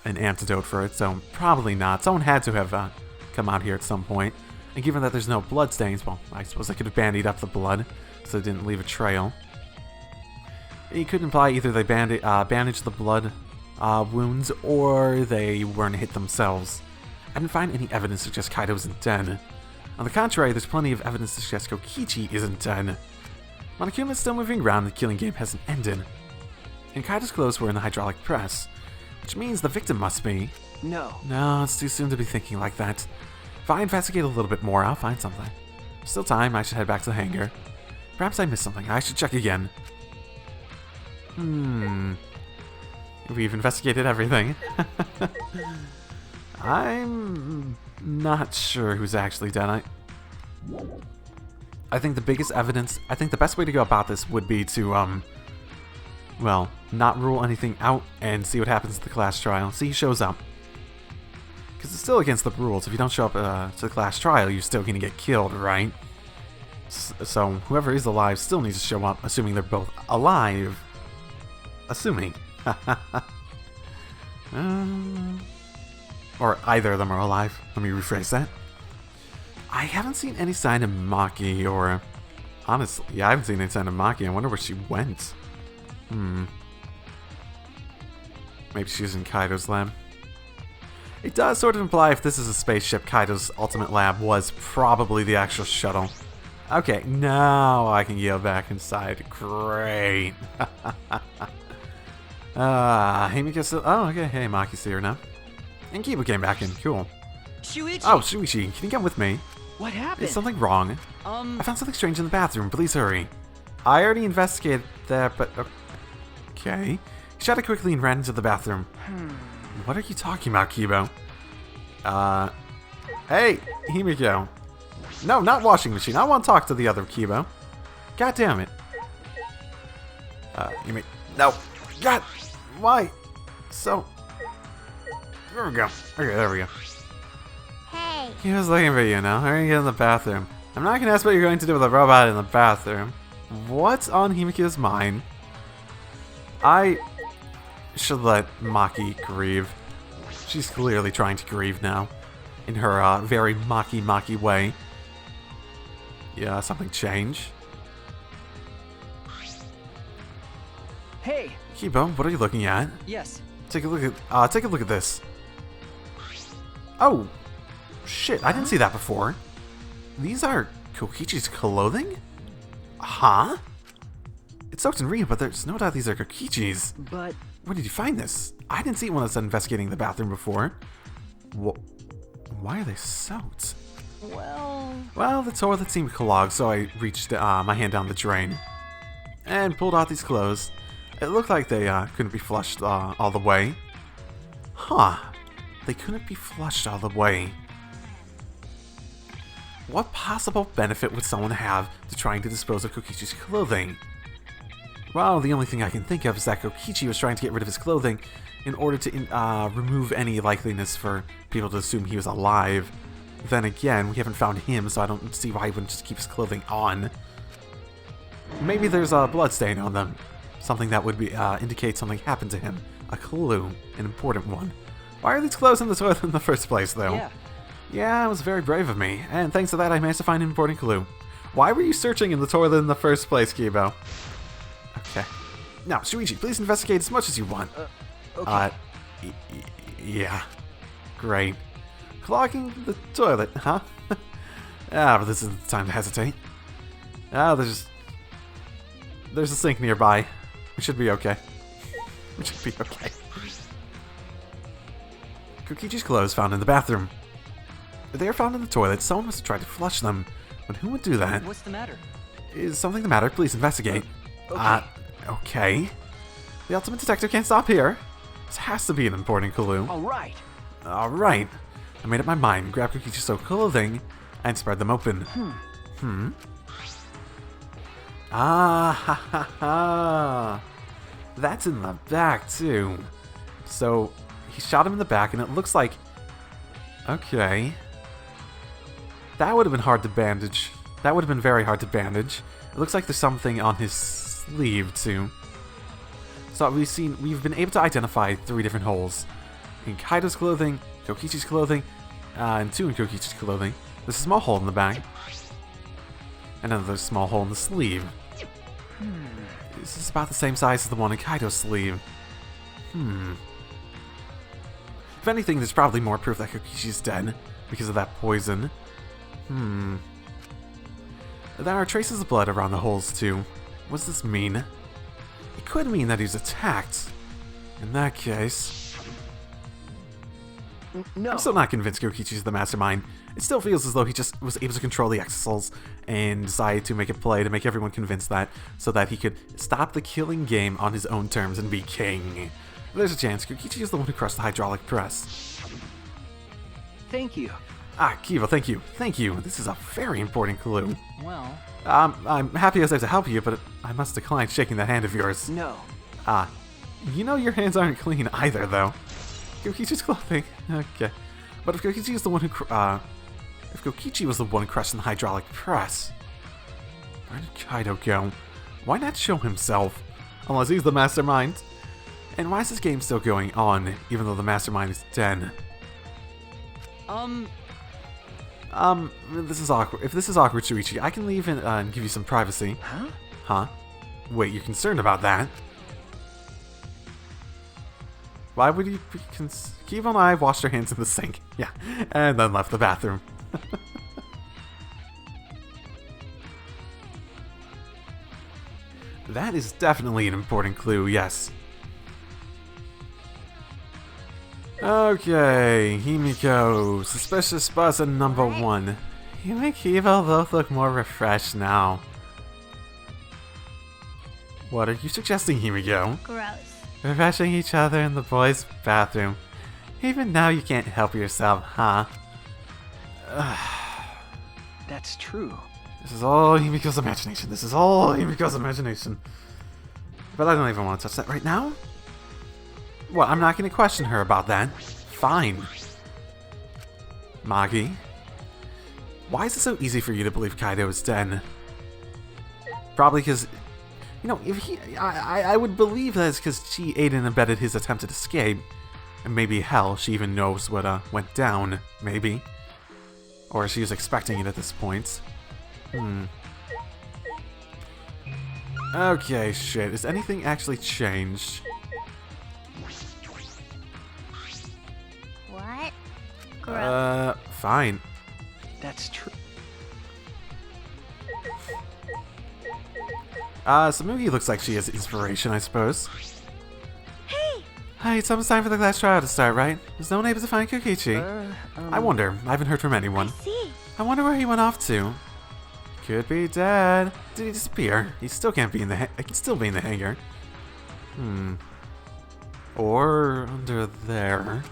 A: an antidote for it, so probably not. Someone had to have come out here at some point. And given that there's no blood stains, well, I suppose I could have bandied up the blood, so it didn't leave a trail. It could imply either they bandaged the blood wounds, or they weren't hit themselves. I didn't find any evidence to suggest Kaido isn't dead. On the contrary, there's plenty of evidence to suggest Kokichi isn't dead. Monokuma is still moving around and the killing game hasn't ended. And Kaido's clothes were in the hydraulic press, which means the victim must be... No, it's too soon to be thinking like that. If I investigate a little bit more, I'll find something. Still time, I should head back to the hangar. Perhaps I missed something, I should check again. We've investigated everything. I'm not sure who's actually dead. I think the biggest evidence, I think the best way to go about this would be to well, not rule anything out and see what happens at the class trial. See, he shows up. Because it's still against the rules. If you don't show up to the class trial, you're still going to get killed, right? So whoever is alive still needs to show up, assuming they're both alive. Assuming. Or either of them are alive. Let me rephrase that. I haven't seen any sign of Maki, or... Honestly, yeah, I haven't seen any sign of Maki. I wonder where she went. Maybe she's in Kaido's lab. It does sort of imply if this is a spaceship, Kaido's ultimate lab was probably the actual shuttle. Okay, now I can go back inside. Great. Himiko still... Oh, okay. Hey, Maki's here now. And Kiba came back in. Cool.
C: Shuichi!
A: Oh, Shuichi, can you come with me?
C: What happened?
A: Is something wrong? I found something strange in the bathroom. Please hurry. I already investigated there, but... Okay. He shouted quickly and ran into the bathroom. What are you talking about, Kibo? Hey, Himiko. No, not washing machine. I want to talk to the other Kibo. God damn it. No. God. Why? So. There we go. Okay, there we go.
B: Hey.
A: He was looking for you now. Hurry, get in the bathroom. I'm not gonna ask what you're going to do with a robot in the bathroom. What's on Himiko's mind? I should let Maki grieve. She's clearly trying to grieve now. In her very Maki way. Yeah, something change.
C: Hey.
A: Kibo, what are you looking at?
C: Yes.
A: Take a look at this. Oh, shit! I didn't see that before. These are Kokichi's clothing? Huh? It's soaked in Ria, but there's no doubt these are Kokichi's.
C: But
A: where did you find this? I didn't see it when I was investigating the bathroom before. Why are they soaked? Well, the toilet seemed clogged, so I reached my hand down the drain and pulled out these clothes. It looked like they couldn't be flushed all the way. Huh. They couldn't be flushed all the way. What possible benefit would someone have to trying to dispose of Kokichi's clothing? Well, the only thing I can think of is that Kokichi was trying to get rid of his clothing in order to remove any likeliness for people to assume he was alive. Then again, we haven't found him, so I don't see why he wouldn't just keep his clothing on. Maybe there's a blood stain on them. Something that would be indicate something happened to him. A clue. An important one. Why are these clothes in the toilet in the first place, though? Yeah, it was very brave of me, and thanks to that I managed to find an important clue. Why were you searching in the toilet in the first place, Kibo? Okay. Now, Shuichi, please investigate as much as you want.
C: Okay.
A: Yeah. Great. Clogging the toilet, huh? But this isn't the time to hesitate. There's a sink nearby. We should be okay. We should be okay. Kokichi's clothes found in the bathroom. If they are found in the toilet, someone must have tried to flush them. But who would do that?
C: What's the matter?
A: Is something the matter? Please investigate.
C: Okay.
A: Okay. The ultimate detective can't stop here. This has to be an important clue.
C: Alright.
A: Alright. I made up my mind, grabbed Kokichi's clothing, and spread them open. That's in the back, too. So, he shot him in the back, and it looks like... Okay. That would have been hard to bandage. That would have been very hard to bandage. It looks like there's something on his sleeve, too. So we've been able to identify 3 different holes. In Kaido's clothing, Kokichi's clothing, and 2 in Kokichi's clothing. There's a small hole in the back. And another small hole in the sleeve. This is about the same size as the one in Kaido's sleeve. If anything, there's probably more proof that Kokichi's dead because of that poison. There are traces of blood around the holes, too. What does this mean? It could mean that he's attacked. In that case...
C: No.
A: I'm still not convinced Kokichi's the mastermind. It still feels as though he just was able to control the Exisals and decided to make a play to make everyone convinced that, so that he could stop the killing game on his own terms and be king. There's a chance Kokichi is the one who crushed the hydraulic press.
C: Thank you.
A: Kiva, thank you. Thank you. This is a very important clue.
C: Well...
A: I'm happy as I have to help you, but I must decline shaking that hand of yours.
C: No.
A: Ah, you know your hands aren't clean either, though. Kokichi's clothing. Okay. But if Kokichi is the one who if Kokichi was the one crushing the hydraulic press, where did Kaido go? Why not show himself? Unless he's the mastermind. And why is this game still going on, even though the mastermind is dead? This is awkward. If this is awkward, Shuichi, I can leave and give you some privacy.
C: Huh?
A: Huh? Wait, you're concerned about that? Why would you be Kiva and I washed our hands in the sink. Yeah, and then left the bathroom. That is definitely an important clue, yes. Okay, Himiko, suspicious person number 1. You and Kiva both look more refreshed now. What are you suggesting, Himiko?
B: Gross.
A: Refreshing each other in the boys' bathroom. Even now you can't help yourself, huh?
D: That's true.
A: This is all Himiko's imagination. This is all Himiko's imagination. But I don't even want to touch that right now. What, I'm not going to question her about that. Fine. Magi, why is it so easy for you to believe Kaido is dead? Probably because, you know, if I would believe that it's because she aided and abetted his attempted escape. And maybe, hell, she even knows what went down, maybe. Or she was expecting it at this point. Okay, shit. Has anything actually changed?
B: What? Gross.
A: Fine.
D: That's true.
A: Samugi looks like she has inspiration, I suppose.
B: Hey!
A: Hi, it's almost time for the class trial to start, right? There's no one able to find Kokichi. I wonder. I haven't heard from anyone.
B: I see.
A: I wonder where he went off to. Could be dead. Did he disappear? He still can't be in the he can still be in the hangar. Or under there.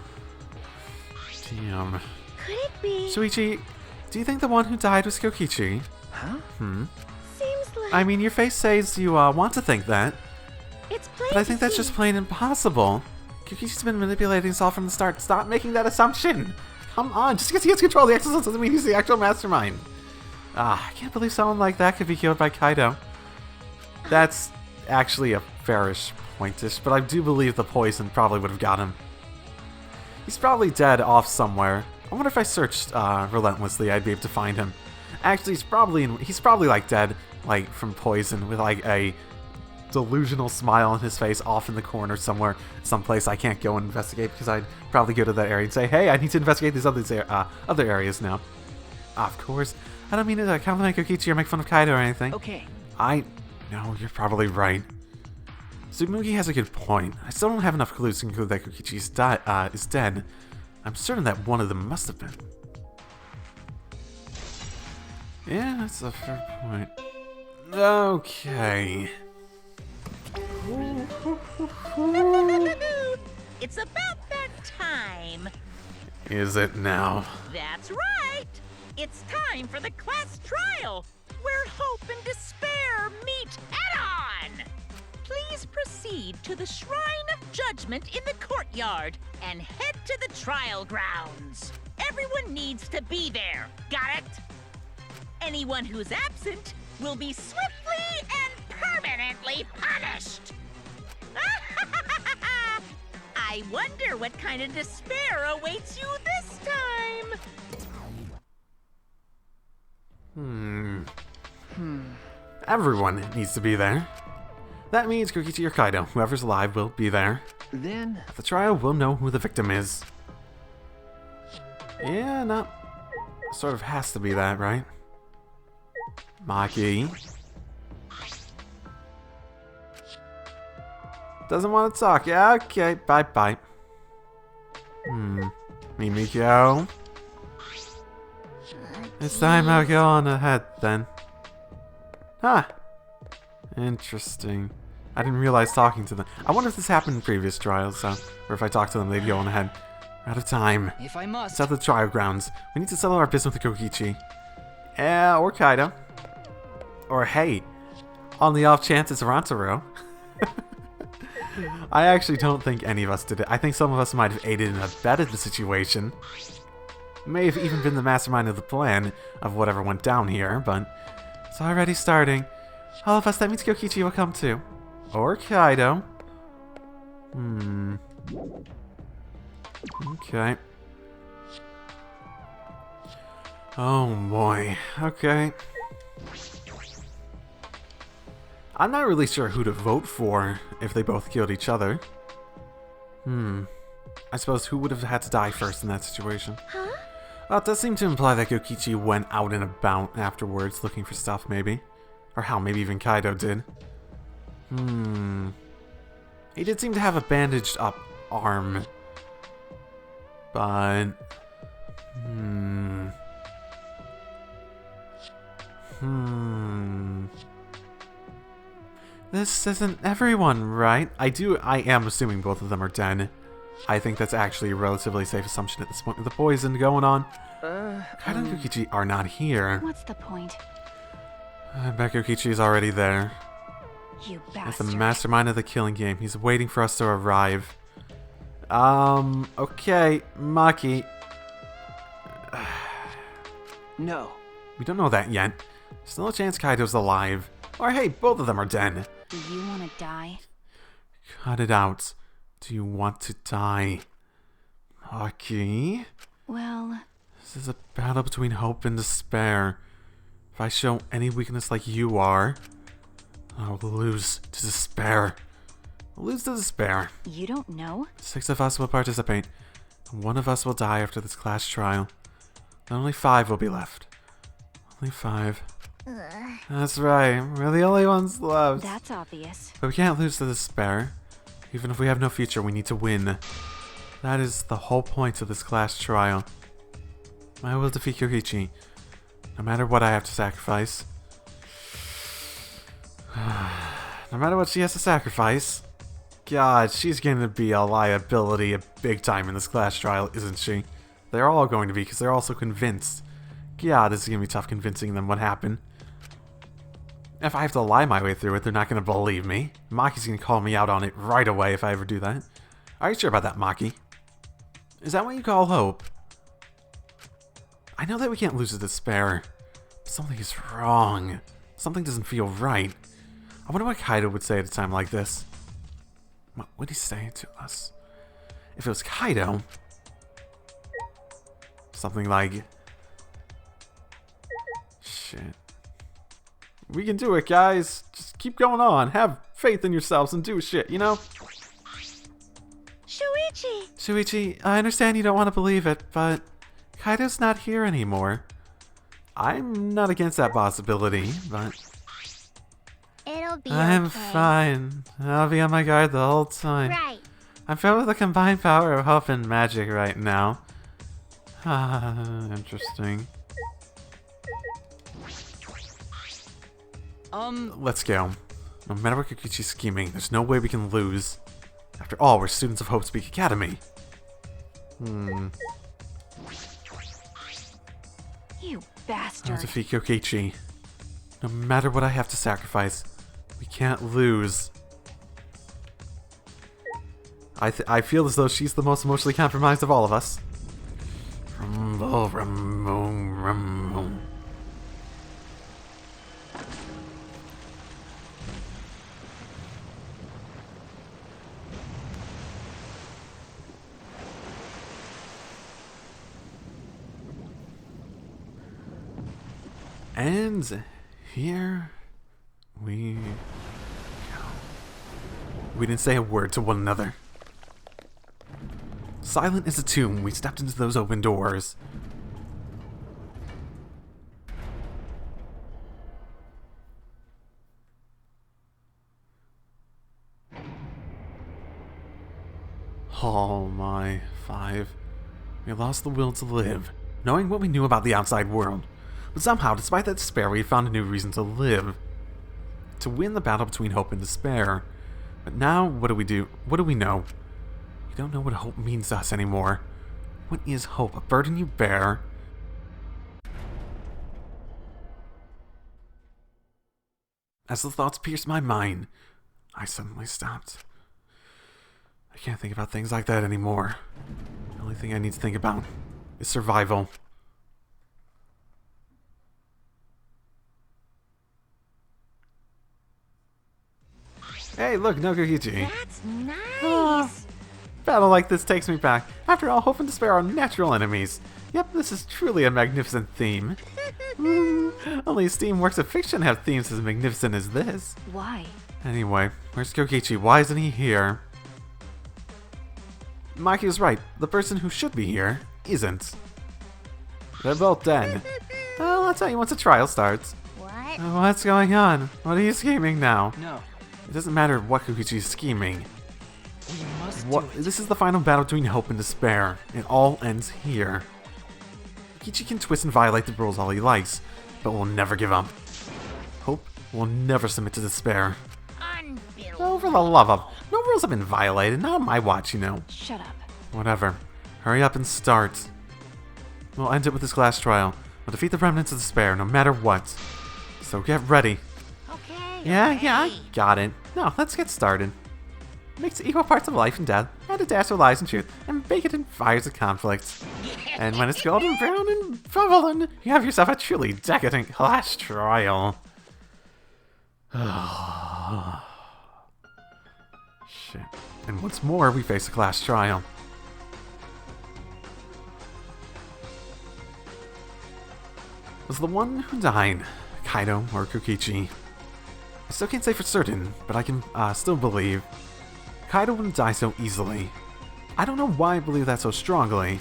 A: Damn.
B: Could it be?
A: Shuichi, do you think the one who died was Kokichi?
D: Huh?
B: Seems like
A: I mean, your face says you want to think that,
B: it's plain
A: but I
B: to
A: think that's
B: see.
A: just plain impossible. Kokichi's been manipulating us all from the start. Stop making that assumption. Come on, just because he has control of the exosuits doesn't mean he's the actual mastermind. I can't believe someone like that could be killed by Kaido. That's actually a fairish pointish, but I do believe the poison probably would have got him. He's probably dead off somewhere. I wonder if I searched relentlessly, I'd be able to find him. Actually, he's probably like dead, like from poison, with like a delusional smile on his face off in the corner somewhere, someplace I can't go and investigate because I'd probably go to that area and say, hey, I need to investigate these other areas now. Of course. I don't mean to compliment Kokichi or make fun of Kaido or anything.
D: Okay.
A: No, you're probably right. Tsumugi has a good point. I still don't have enough clues to conclude that Kokichi is dead. I'm certain that one of them must have been. Yeah, that's a fair point. Okay.
E: It's about that time.
A: Is it now?
E: That's right. It's time for the class trial, where hope and despair meet head-on. Please proceed to the Shrine of Judgment in the courtyard and head to the trial grounds. Everyone needs to be there. Got it? Anyone who's absent will be swiftly and permanently punished. I wonder what kind of despair awaits you this time.
A: Everyone needs to be there. That means Kokichi or Kaido, whoever's alive, will be there.
D: Then
A: At the trial, we'll know who the victim is. Yeah, not... Sort of has to be that, right? Maki. Doesn't want to talk. Yeah, okay. Bye-bye. Mimiko. It's time I'll go on ahead, then. Huh. Interesting. I didn't realize talking to them. I wonder if this happened in previous trials, or if I talked to them, they'd go on ahead. We're out of time.
C: If I must.
A: It's at the trial grounds. We need to settle our business with Kokichi. Or Kaido. Or hey, on the off chance it's Rantaro. I actually don't think any of us did it. I think some of us might have aided and abetted the situation. May have even been the mastermind of the plan of whatever went down here, but it's already starting. All of us, that means Kokichi will come too. Or Kaido. Okay. Oh boy. Okay. I'm not really sure who to vote for if they both killed each other. I suppose who would have had to die first in that situation?
B: Huh?
A: Well, it does seem to imply that Kokichi went out and about afterwards looking for stuff, maybe. Or hell, maybe even Kaido did. He did seem to have a bandaged up arm. But... This isn't everyone, right? I am assuming both of them are dead. I think that's actually a relatively safe assumption at this point with the poison going on. Kaido and Kokichi are not here.
B: What's the point?
A: I bet Kokichi's already there.
B: You
A: As the
B: bastard.
A: mastermind of the killing game. He's waiting for us to arrive. Okay, Maki.
D: No.
A: We don't know that yet. Still a chance Kaido's alive. Or hey, both of them are dead.
B: Do you want to die?
A: Cut it out. Do you want to die? Maki?
B: Well,
A: This is a battle between hope and despair. If I show any weakness like you are, I will lose to despair. I'll lose to despair.
B: you don't know?
A: 6 of us will participate, and 1 of us will die after this class trial. Then only 5 will be left. Only 5. That's right, we're the only ones left.
B: That's obvious.
A: But we can't lose to despair. Even if we have no future, we need to win. That is the whole point of this class trial. I will defeat Kokichi, no matter what I have to sacrifice. No matter what she has to sacrifice. God, she's going to be a liability a big time in this class trial, isn't she? They're all going to be, because they're also convinced. God, this is going to be tough convincing them what happened. If I have to lie my way through it, they're not going to believe me. Maki's going to call me out on it right away if I ever do that. Are you sure about that, Maki? Is that what you call hope? I know that we can't lose to despair, but something is wrong. Something doesn't feel right. I wonder what Kaido would say at a time like this. What would he say to us? If it was Kaido, something like... Shit. We can do it, guys. Just keep going on. Have faith in yourselves and do shit, you know?
B: Shuichi!
A: Shuichi, I understand you don't want to believe it, but Kaido's not here anymore. I'm not against that possibility, but...
B: It'll be
A: I'm
B: okay.
A: fine. I'll be on my guard the whole time.
B: Right.
A: I'm filled with the combined power of hope and magic right now. Interesting. Let's go. No matter what Kokichi's scheming, there's no way we can lose. After all, we're students of Hope's Peak Academy.
B: You
A: I'll
B: bastard.
A: defeat Kokichi. No matter what I have to sacrifice, we can't lose. I feel as though she's the most emotionally compromised of all of us. Rumble, rumble, rumble. And here we go. We didn't say a word to one another. Silent as a tomb, we stepped into those open doors. Oh my, 5. We lost the will to live, knowing what we knew about the outside world. But somehow, despite that despair, we had found a new reason to live. To win the battle between hope and despair. But now, what do we do? What do we know? We don't know what hope means to us anymore. What is hope? A burden you bear? As the thoughts pierced my mind, I suddenly stopped. I can't think about things like that anymore. The only thing I need to think about is survival. Hey, look, no Kokichi.
B: That's nice.
A: Ah, battle like this takes me back. After all, hope and despair are natural enemies. Yep, this is truly a magnificent theme. Only steam works of fiction have themes as magnificent as this.
B: Why?
A: Anyway, where's Kokichi? Why isn't he here? Maki was right. The person who should be here isn't. They're both dead. Well, I'll tell you once the trial starts.
B: What?
A: What's going on? What are you scheming now?
D: No.
A: It doesn't matter what Kokichi is scheming.
C: We must
A: What?
C: do it.
A: This is the final battle between hope and despair. It all ends here. Kokichi can twist and violate the rules all he likes, but will never give up. Hope will never submit to despair.
E: Unbelievable.
A: Oh, for the love of... No rules have been violated, not on my watch, you know.
B: Shut up.
A: Whatever. Hurry up and start. We'll end it with this last trial. We'll defeat the remnants of despair, no matter what. So get ready.
B: Okay.
A: Yeah, I got it. Now, let's get started. Mix equal parts of life and death, add a dash of lies and truth, and bake it in fires of conflict. And when it's golden brown and bubbling, you have yourself a truly decadent class trial. Shit. And once more, we face a class trial. Was the one who died Kaido or Kokichi? I still can't say for certain, but I can still believe Kaido wouldn't die so easily. I don't know why I believe that so strongly.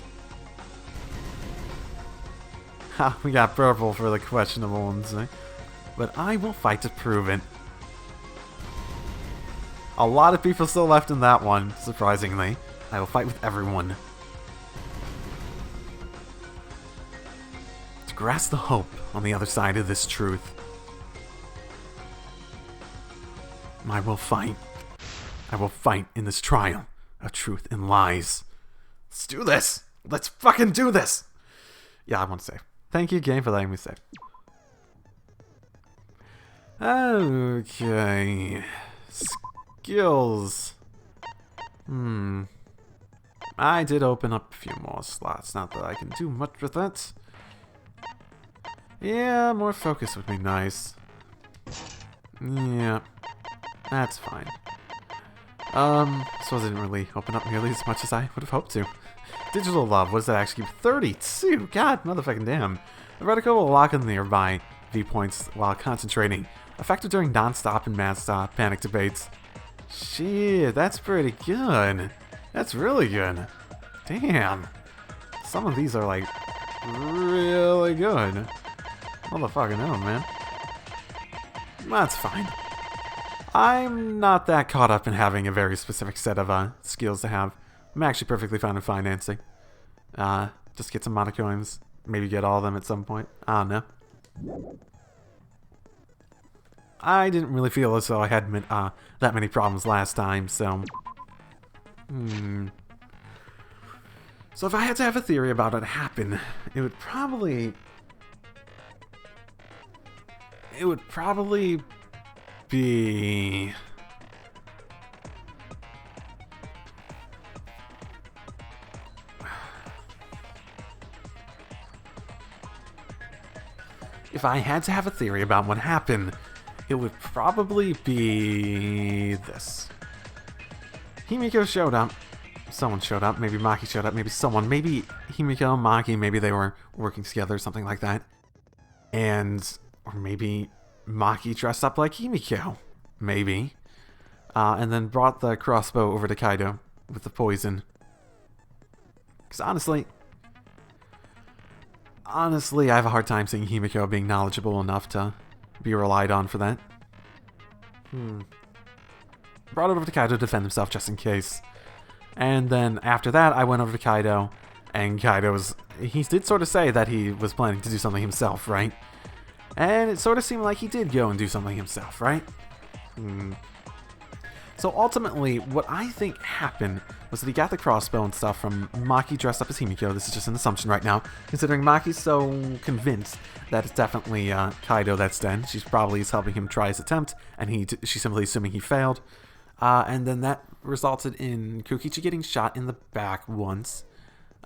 A: Ha, we got purple for the questionable ones, eh? But I will fight to prove it. A lot of people still left in that one, surprisingly. I will fight with everyone. To grasp the hope on the other side of this truth. I will fight. I will fight in this trial of truth and lies. Let's do this! Let's fucking do this! Yeah, I want to save. Thank you, game, for letting me save. Okay. Skills. I did open up a few more slots. Not that I can do much with that. Yeah, more focus would be nice. Yeah. That's fine. So I didn't really open up nearly as much as I would have hoped to. Digital love, what does that actually give? 32! God, motherfucking damn. The reticle will lock in nearby viewpoints while concentrating. Effective during non-stop and mad-stop panic debates. Shit, that's pretty good. That's really good. Damn. Some of these are like really good. Motherfucking hell, man. That's fine. I'm not that caught up in having a very specific set of skills to have. I'm actually perfectly fine with financing. Just get some mana coins. Maybe get all of them at some point. I don't know. I didn't really feel as though I had that many problems last time, so... So if I had to have a theory about it happen, it would probably be... If I had to have a theory about what happened, it would probably be this. Himiko showed up. Someone showed up. Maybe Maki showed up. Maybe someone. Maybe Himiko, Maki, maybe they were working together or something like that. Or maybe Maki dressed up like Himiko. Maybe. And then brought the crossbow over to Kaido with the poison. Because honestly, I have a hard time seeing Himiko being knowledgeable enough to be relied on for that. Brought it over to Kaido to defend himself just in case. And then after that, I went over to Kaido, and he did sort of say that he was planning to do something himself, right? And it sort of seemed like he did go and do something himself, right? So ultimately, what I think happened was that he got the crossbow and stuff from Maki dressed up as Himiko. This is just an assumption right now, considering Maki's so convinced that it's definitely Kaido that's dead. She's probably helping him try his attempt, and she's simply assuming he failed. And then that resulted in Kokichi getting shot in the back once.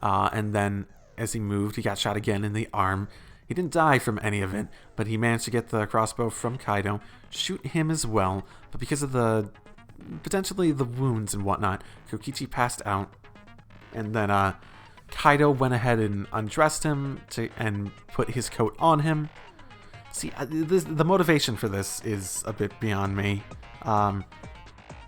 A: And then as he moved, he got shot again in the arm. He didn't die from any of it, but he managed to get the crossbow from Kaido, shoot him as well. But because of potentially the wounds and whatnot, Kokichi passed out. And then Kaido went ahead and undressed him and put his coat on him. See, the motivation for this is a bit beyond me. Because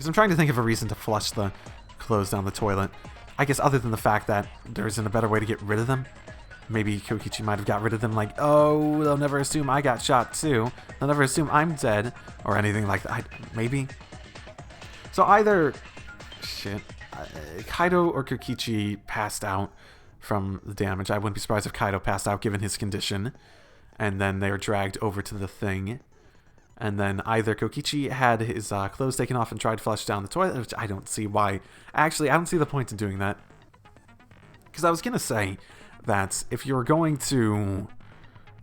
A: I'm trying to think of a reason to flush the clothes down the toilet. I guess other than the fact that there isn't a better way to get rid of them. Maybe Kokichi might have got rid of them like, oh, they'll never assume I got shot too. They'll never assume I'm dead. Or anything like that. Maybe. So either... Shit. Kaido or Kokichi passed out from the damage. I wouldn't be surprised if Kaido passed out given his condition. And then they were dragged over to the thing. And then either Kokichi had his clothes taken off and tried to flush down the toilet, which I don't see why. Actually, I don't see the point in doing that. Because I was going to say that if you're going to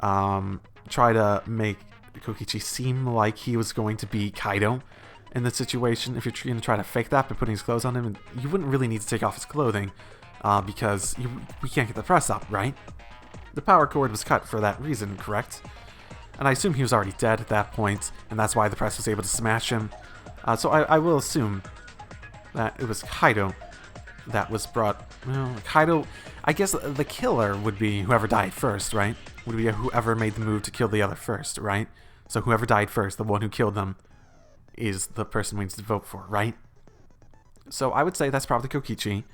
A: try to make Kokichi seem like he was going to be Kaido in the situation, if you're going to try to fake that by putting his clothes on him, you wouldn't really need to take off his clothing because we can't get the press up, right? The power cord was cut for that reason, correct? And I assume he was already dead at that point, and that's why the press was able to smash him. So I will assume that it was Kaido that was brought... Well, Kaido... I guess the killer would be whoever died first, right? Would be whoever made the move to kill the other first, right? So whoever died first, the one who killed them, is the person we need to vote for, right? So I would say that's probably Kokichi.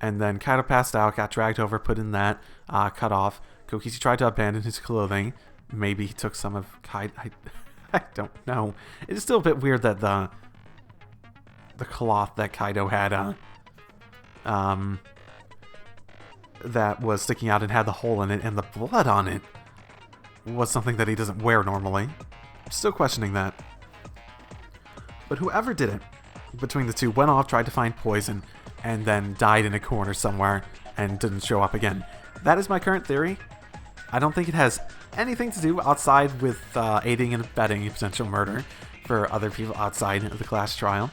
A: And then Kaido passed out, got dragged over, put in that, cut off. Kokichi tried to abandon his clothing. Maybe he took some of Kaido. I don't know. It's still a bit weird that the cloth that Kaido had, that was sticking out and had the hole in it and the blood on it was something that he doesn't wear normally. I'm still questioning that. But whoever did it, between the two, went off, tried to find poison, and then died in a corner somewhere and didn't show up again. That is my current theory. I don't think it has anything to do outside with aiding and abetting a potential murder for other people outside of the class trial.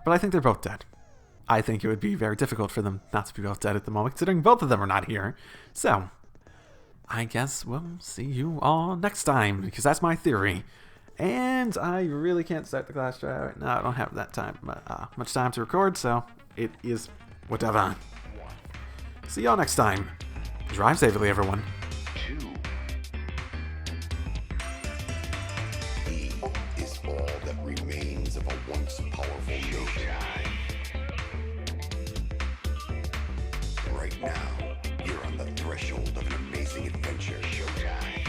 A: But I think they're both dead. I think it would be very difficult for them not to be both dead at the moment, considering both of them are not here. So, I guess we'll see you all next time, because that's my theory. And I really can't start the class trial right now. I don't have that time, much time to record, so it is whatever. See y'all next time. Drive safely, everyone.
F: He is all that remains of a once powerful nation. Right now, you're on the threshold of an amazing adventure. Showtime.